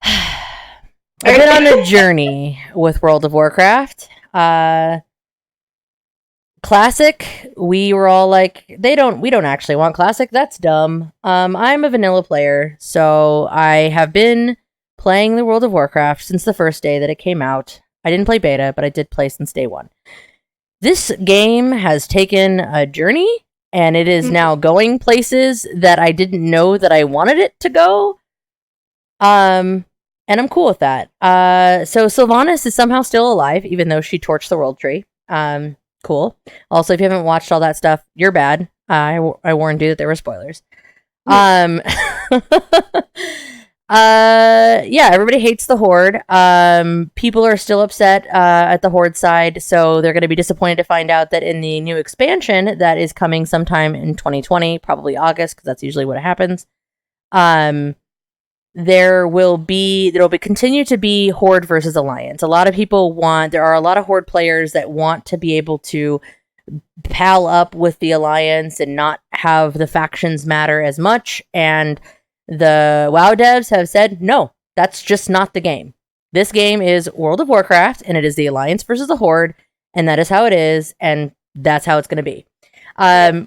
I've been on a journey with World of Warcraft. Classic, we were all like, we don't actually want Classic, that's dumb. I'm a vanilla player, so I have been playing the World of Warcraft since the first day that it came out. I didn't play beta, but I did play since day one. This game has taken a journey, and it is now going places that I didn't know that I wanted it to go. And I'm cool with that. So Sylvanas is somehow still alive, even though she torched the world tree. Cool. Also, if you haven't watched all that stuff, you're bad. I warned you that there were spoilers. Yeah, everybody hates the Horde. People are still upset at the Horde side, so they're going to be disappointed to find out that in the new expansion that is coming sometime in 2020, probably August, because that's usually what happens. There will continue to be Horde versus Alliance. There are a lot of Horde players that want to be able to pal up with the Alliance and not have the factions matter as much, and the WoW devs have said, no, that's just not the game. This game is World of Warcraft, and it is the Alliance versus the Horde, and that is how it is, and that's how it's going to be.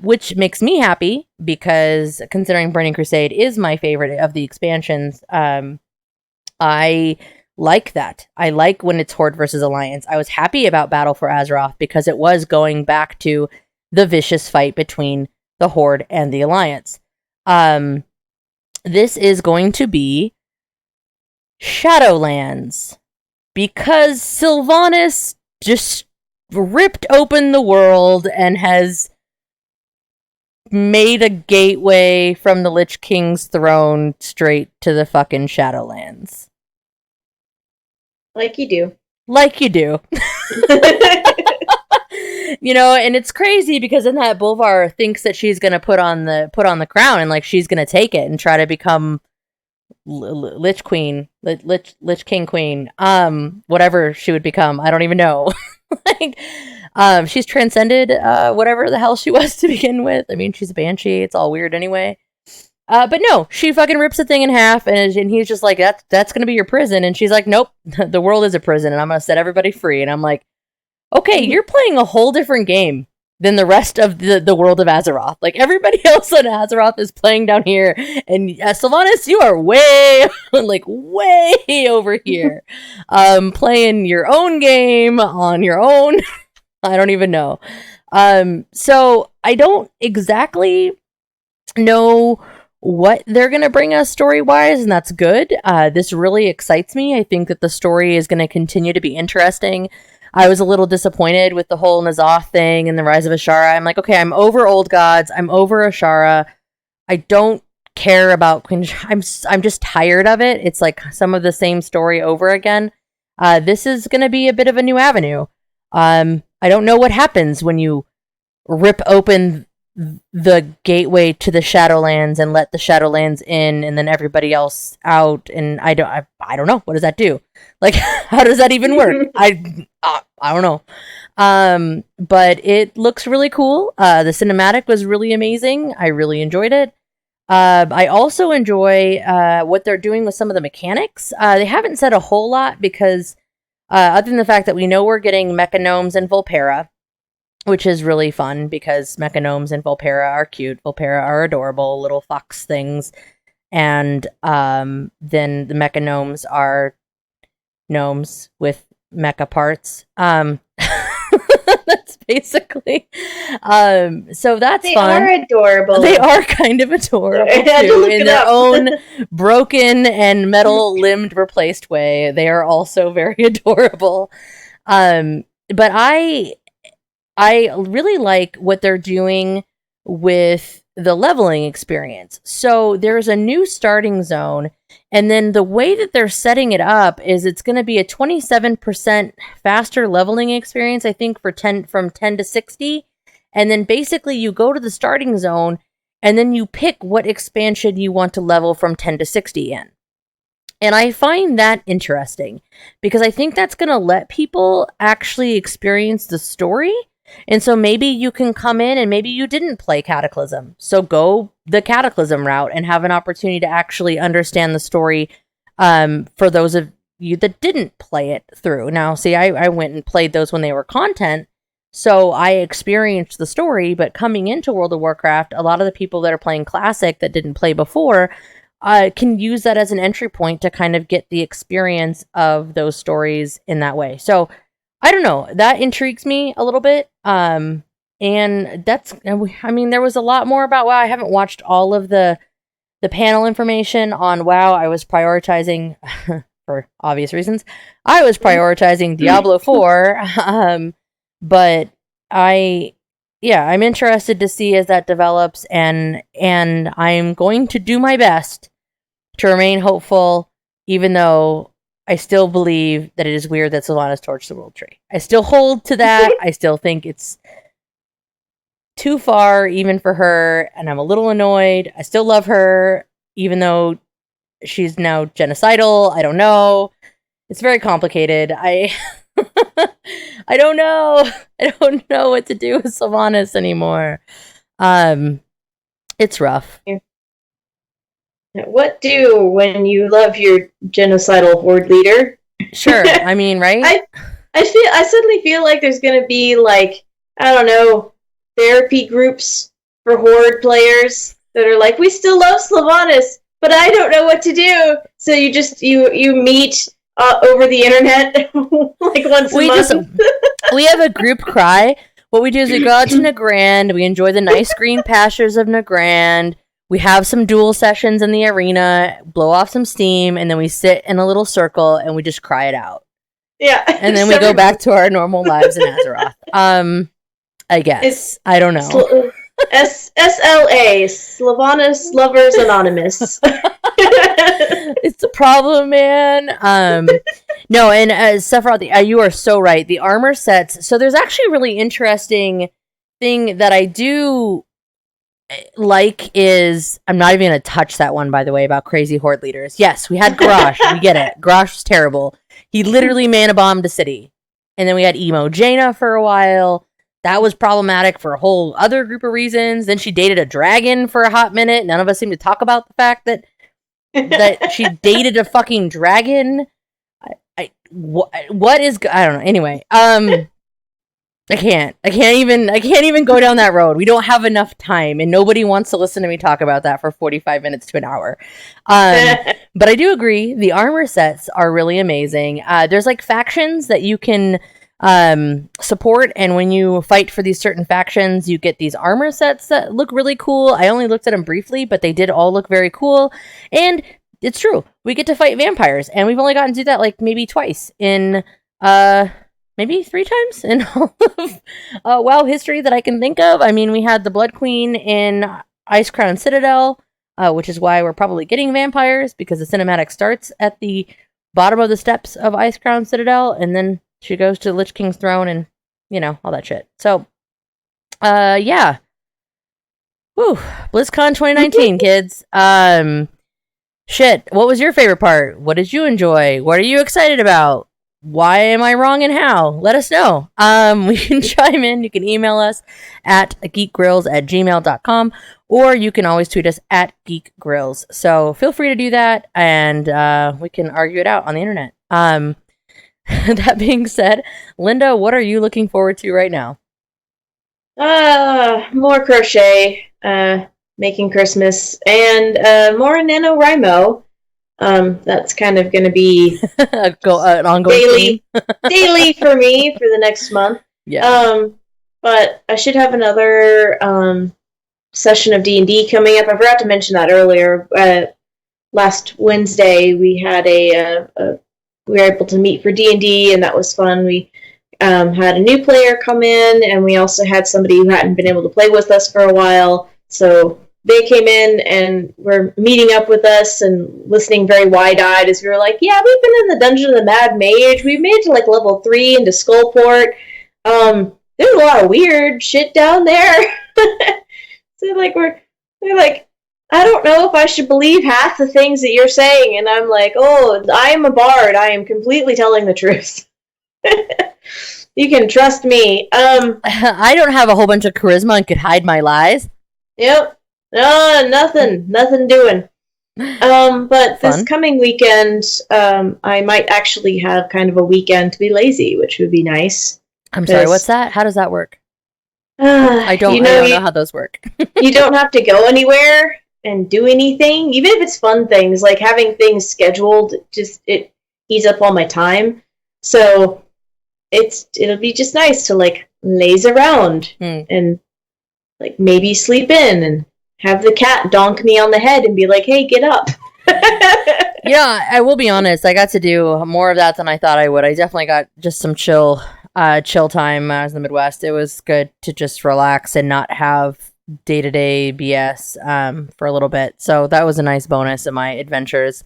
Which makes me happy, because considering Burning Crusade is my favorite of the expansions, I like that. I like when it's Horde versus Alliance. I was happy about Battle for Azeroth because it was going back to the vicious fight between the Horde and the Alliance. This is going to be Shadowlands, because Sylvanas just ripped open the world and has made a gateway from the Lich King's throne straight to the fucking Shadowlands. Like you do. Like you do. You know, and it's crazy because in that Bolvar thinks that she's gonna put on the crown, and like she's gonna take it and try to become Lich King Queen, whatever she would become. I don't even know. She's transcended whatever the hell she was to begin with. I mean, she's a banshee. It's all weird anyway. But no, she fucking rips the thing in half, and he's just like, that's gonna be your prison. And she's like, nope, the world is a prison, and I'm gonna set everybody free. And I'm like, okay, you're playing a whole different game than the rest of the world of Azeroth. Like, everybody else on Azeroth is playing down here, and Sylvanas, you are way over here, playing your own game on your own. I don't even know. So I don't exactly know what they're going to bring us story-wise, and that's good. This really excites me. I think that the story is going to continue to be interesting. I was a little disappointed with the whole N'Zoth thing and the Rise of Ashara. I'm like, okay, I'm over Old Gods. I'm over Ashara. I don't care about Queen. I'm just tired of it. It's like some of the same story over again. This is going to be a bit of a new avenue. I don't know what happens when you rip open the gateway to the Shadowlands and let the Shadowlands in, and then everybody else out. And I don't know. What does that do? Like, how does that even work? I don't know. But it looks really cool. The cinematic was really amazing. I really enjoyed it. I also enjoy what they're doing with some of the mechanics. They haven't said a whole lot because other than the fact that we know we're getting mecha gnomes and Volpera, which is really fun because mecha gnomes and Volpera are cute. Volpera are adorable little fox things. And then the mecha gnomes are gnomes with mecha parts. That's basically so that's fun. They are adorable. They are kind of adorable too, in their own broken and metal limbed replaced way. They are also very adorable. But I really like what they're doing with the leveling experience. So there's a new starting zone, and then the way that they're setting it up is it's going to be a 27% faster leveling experience, I think, from 10 to 60. And then basically you go to the starting zone, and then you pick what expansion you want to level from 10 to 60 in. And I find that interesting because I think that's going to let people actually experience the story. And so maybe you can come in and maybe you didn't play Cataclysm. So go the Cataclysm route and have an opportunity to actually understand the story For those of you that didn't play it through. Now, see, I went and played those when they were content, so I experienced the story, but coming into World of Warcraft, a lot of the people that are playing Classic that didn't play before can use that as an entry point to kind of get the experience of those stories in that way. So, I don't know. That intrigues me a little bit. And that's, I mean, there was a lot more about WoW. I haven't watched all of the panel information on WoW. I was prioritizing, for obvious reasons, I was prioritizing Diablo 4. But I'm interested to see as that develops, and I'm going to do my best to remain hopeful, even though I still believe that it is weird that Sylvanas torched the World Tree. I still hold to that. I still think it's too far, even for her, and I'm a little annoyed. I still love her, even though she's now genocidal. I don't know. It's very complicated. I don't know. I don't know what to do with Sylvanas anymore. It's rough. What do when you love your genocidal horde leader? Sure. I mean, right? I suddenly feel like there's gonna be like, I don't know, therapy groups for horde players that are like, we still love Sylvanas, but I don't know what to do. So you meet over the internet like once a month. We have a group cry. What we do is we go out to Nagrand, we enjoy the nice green pastures of Nagrand, we have some duel sessions in the arena, blow off some steam, and then we sit in a little circle and we just cry it out. Yeah. And then we go back to our normal lives in Azeroth. I guess. I don't know. SLA, Sylvanas Lovers Anonymous. It's the problem, man. No, and Sephiroth, you are so right. The armor sets. So there's actually a really interesting thing that I do like is, I'm not even going to touch that one, by the way, about crazy horde leaders. Yes, we had Garrosh. We get it. Garrosh was terrible. He literally mana bombed a city. And then we had Emo Jaina for a while. That was problematic for a whole other group of reasons. Then she dated a dragon for a hot minute. None of us seem to talk about the fact that she dated a fucking dragon. What is, I don't know. Anyway, I can't even go down that road. We don't have enough time, and nobody wants to listen to me talk about that for 45 minutes to an hour. But I do agree, the armor sets are really amazing. There's like factions that you can support, and when you fight for these certain factions, you get these armor sets that look really cool. I only looked at them briefly, but they did all look very cool. And it's true, we get to fight vampires, and we've only gotten to do that like maybe twice in maybe 3 times in all of WoW history that I can think of. I mean, we had the Blood Queen in Icecrown Citadel, which is why we're probably getting vampires, because the cinematic starts at the bottom of the steps of Icecrown Citadel, and then she goes to Lich King's throne and, you know, all that shit. So, yeah. Whew. BlizzCon 2019, kids. Shit. What was your favorite part? What did you enjoy? What are you excited about? Why am I wrong and how? Let us know. We can chime in. You can email us at geekgrills@gmail.com, or you can always tweet us at geekgrills. So feel free to do that, and we can argue it out on the internet. That being said, Linda, what are you looking forward to right now? More crochet, making Christmas, and more NaNoWriMo. That's kind of going to be an ongoing daily for me for the next month. Yeah. But I should have another session of D&D coming up. I forgot to mention that earlier. Last Wednesday we had we were able to meet for D&D, and that was fun. We had a new player come in, and we also had somebody who hadn't been able to play with us for a while. So they came in and were meeting up with us and listening very wide-eyed as we were like, yeah, we've been in the Dungeon of the Mad Mage. We've made it to like level 3 into Skullport. There's a lot of weird shit down there. So they're like, I don't know if I should believe half the things that you're saying. And I'm like, oh, I am a bard. I am completely telling the truth. You can trust me. I don't have a whole bunch of charisma and could hide my lies. Yep. Nothing doing. But this Fun. coming weekend, I might actually have kind of a weekend to be lazy, which would be nice. I'm sorry, what's that? How does that work? I don't know how those work. You don't have to go anywhere and do anything, even if it's fun things, like having things scheduled, it eats up all my time. So it'll be just nice to like laze around and like maybe sleep in and have the cat donk me on the head and be like, hey, get up. Yeah, I will be honest, I got to do more of that than I thought I would. I definitely got just some chill time when I was in the Midwest. It was good to just relax and not have day-to-day BS for a little bit. So that was a nice bonus in my adventures.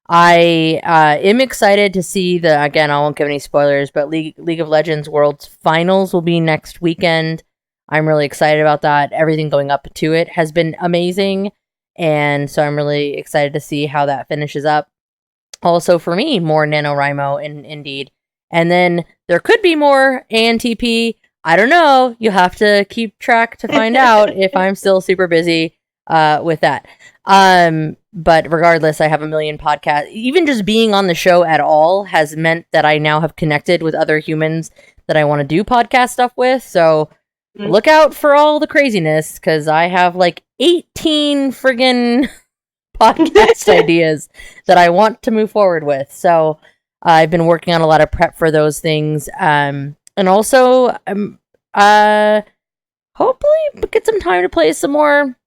I am excited to see again, I won't give any spoilers, but League of Legends World's Finals will be next weekend. I'm really excited about that. Everything going up to it has been amazing. And so I'm really excited to see how that finishes up. Also for me, more NaNoWriMo indeed. And then there could be more ANTP. I don't know. You'll have to keep track to find out if I'm still super busy with that. But regardless, I have a million podcasts. Even just being on the show at all has meant that I now have connected with other humans that I want to do podcast stuff with. So look out for all the craziness, because I have like 18 friggin' podcast ideas that I want to move forward with. So I've been working on a lot of prep for those things. And also, hopefully get some time to play some more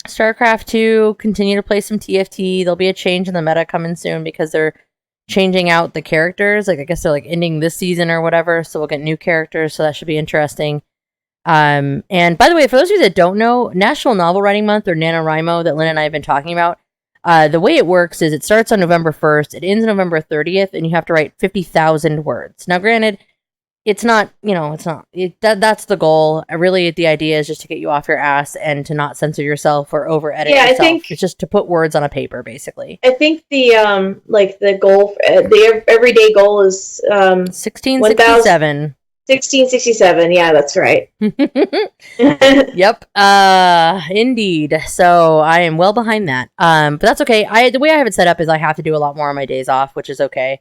StarCraft 2, continue to play some TFT. There'll be a change in the meta coming soon because they're changing out the characters. Like, I guess they're like ending this season or whatever, so we'll get new characters, so that should be interesting. And by the way, for those of you that don't know, National Novel Writing Month, or NaNoWriMo, that Lynn and I have been talking about, the way it works is it starts on November 1st, it ends November 30th, and you have to write 50,000 words. Now, granted, it's not, that's the goal. Really, the idea is just to get you off your ass and to not censor yourself or over edit yourself. I think it's just to put words on a paper, basically. I think the the goal, the everyday goal is 1667. 1667. Yeah, that's right. Yep. Indeed. So I am well behind that. But that's okay. The way I have it set up is I have to do a lot more on my days off, which is okay.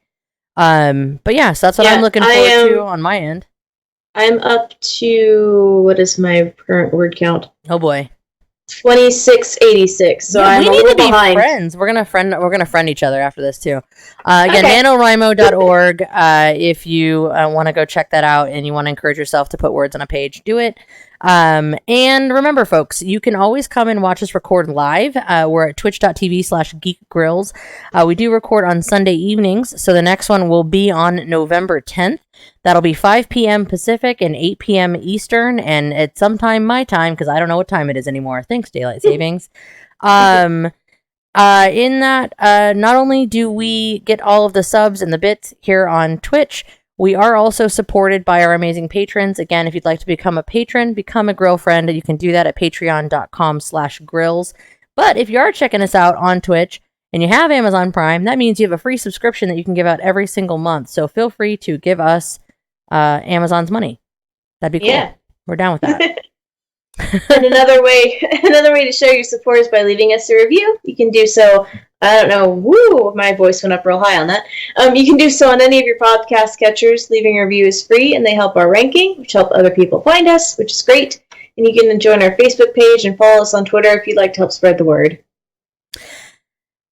But yeah, so that's what I'm looking forward to on my end. I'm up to, what is my current word count? Oh boy. 2686. So I'm we a need little to be behind. Friends. We're gonna friend each other after this too. Again, nanowrimo.org. If you want to go check that out and you want to encourage yourself to put words on a page, do it. And remember, folks, you can always come and watch us record live. We're at twitch.tv/geekgrills. We do record on Sunday evenings, so the next one will be on November 10th. That'll be 5 p.m. Pacific and 8 p.m. Eastern, and at sometime my time, because I don't know what time it is anymore. Thanks, Daylight Savings. In that, not only do we get all of the subs and the bits here on Twitch, we are also supported by our amazing patrons. Again, if you'd like to become a patron, become a grill friend, you can do that at patreon.com/grills. But if you are checking us out on Twitch and you have Amazon Prime, that means you have a free subscription that you can give out every single month. So feel free to give us Amazon's money. That'd be cool. Yeah. We're down with that. And another way to show your support is by leaving us a review. You can do so, I don't know, woo, my voice went up real high on that. You can do so on any of your podcast catchers. Leaving a review is free, and they help our ranking, which help other people find us, which is great. And you can join our Facebook page and follow us on Twitter if you'd like to help spread the word.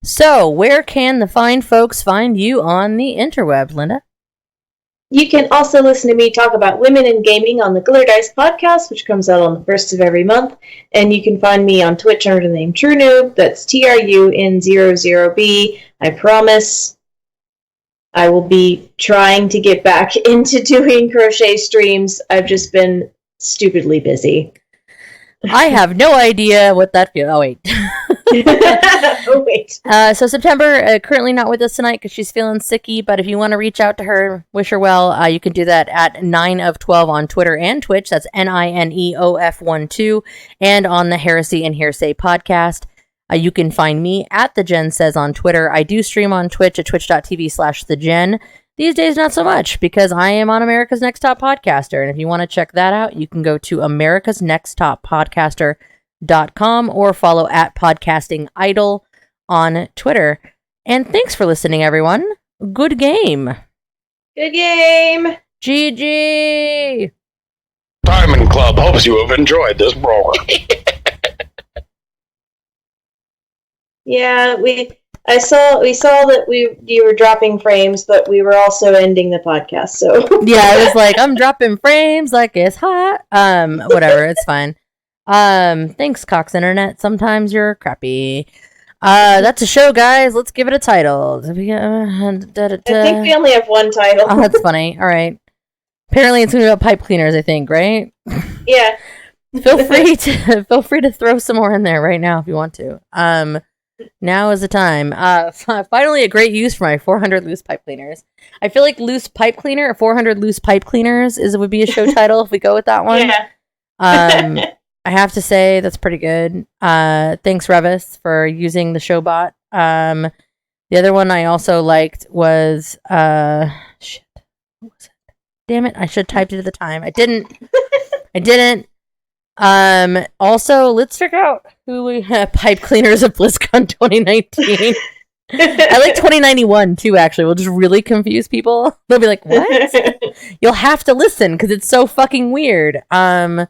So, where can the fine folks find you on the interwebs, Linda? You can also listen to me talk about women in gaming on the Glitter Dice podcast, which comes out on the 1st of every month. And you can find me on Twitch under the name True Noob. That's TRUN00B. I promise I will be trying to get back into doing crochet streams. I've just been stupidly busy. I have no idea what that feels. Oh, wait. Oh, wait. So September, currently not with us tonight because she's feeling sicky, but if you want to reach out to her, wish her well, you can do that at 9of12 on Twitter and Twitch. That's NINEOF12, and on the Heresy and Hearsay podcast. You can find me at The Jen Says on Twitter. I do stream on Twitch at twitch.tv/TheGen. These days, not so much, because I am on America's Next Top Podcaster. And if you want to check that out, you can go to americasnexttoppodcaster.com or follow at Podcasting Idol on Twitter. And thanks for listening, everyone. Good game. Good game. GG. Diamond Club hopes you have enjoyed this program. Yeah, we saw that you were dropping frames, but we were also ending the podcast. So yeah, I was like, I'm dropping frames like it's hot. Whatever, it's fine. Thanks, Cox Internet. Sometimes you're crappy. That's a show, guys. Let's give it a title. I think we only have one title. Oh, that's funny. All right. Apparently, it's gonna be about pipe cleaners. I think, right? Yeah. feel free to throw some more in there right now if you want to. Now is the time. Finally, a great use for my 400 loose pipe cleaners. I feel like loose pipe cleaner or 400 loose pipe cleaners would be a show title if we go with that one. Yeah. I have to say that's pretty good. Thanks, Revis, for using the show bot. The other one I also liked was shit. What was it? Damn it! I should have typed it at the time. I didn't. Also, let's figure out who we have pipe cleaners of BlizzCon 2019. I like 2091 too, actually. We'll just really confuse people. They'll be like, what? You'll have to listen because it's so fucking weird. I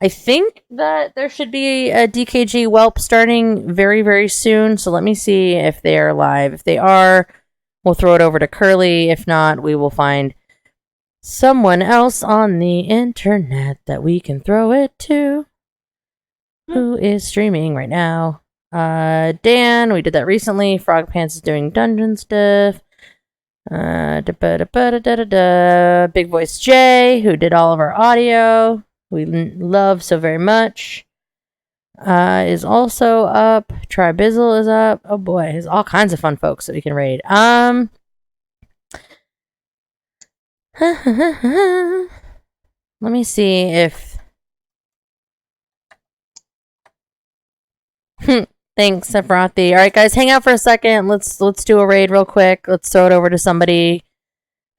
think that there should be a DKG Whelp starting very, very soon. So let me see if they are live. If they are, we'll throw it over to Curly. If not, we will find someone else on the internet that we can throw it to. Who is streaming right now? Dan, we did that recently. Frog Pants is doing dungeon stuff. Big Voice Jay, who did all of our audio, we love so very much, is also up. Tribizzle is up. Oh boy, there's all kinds of fun folks that we can raid. Let me see if thanks, Sephirothi. All right, guys, hang out for a second. Let's do a raid real quick. Let's throw it over to somebody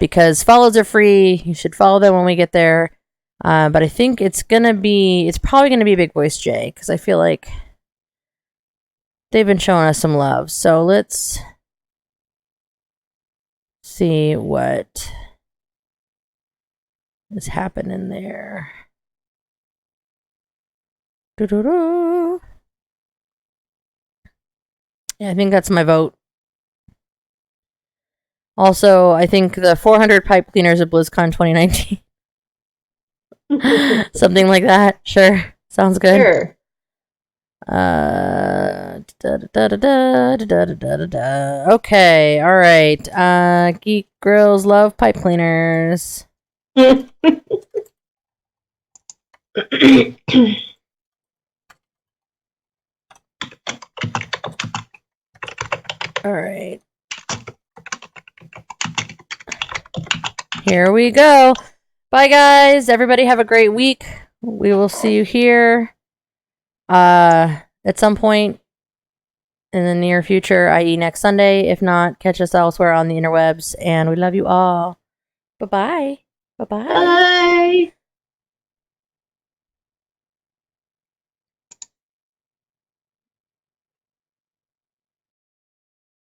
because follows are free. You should follow them when we get there. But I think it's probably gonna be Big Voice J because I feel like they've been showing us some love. So let's see what is happening there. Doo-doo-doo. Yeah, I think that's my vote. Also, I think the 400 pipe cleaners of BlizzCon 2019. Something like that. Sure. Sounds good. Sure. Okay, all right. Geek Grills love pipe cleaners. All right. Here we go. Bye, guys. Everybody have a great week. We will see you here at some point in the near future, i.e. next Sunday. If not, catch us elsewhere on the interwebs. And we love you all. Bye-bye. Bye-bye. Bye.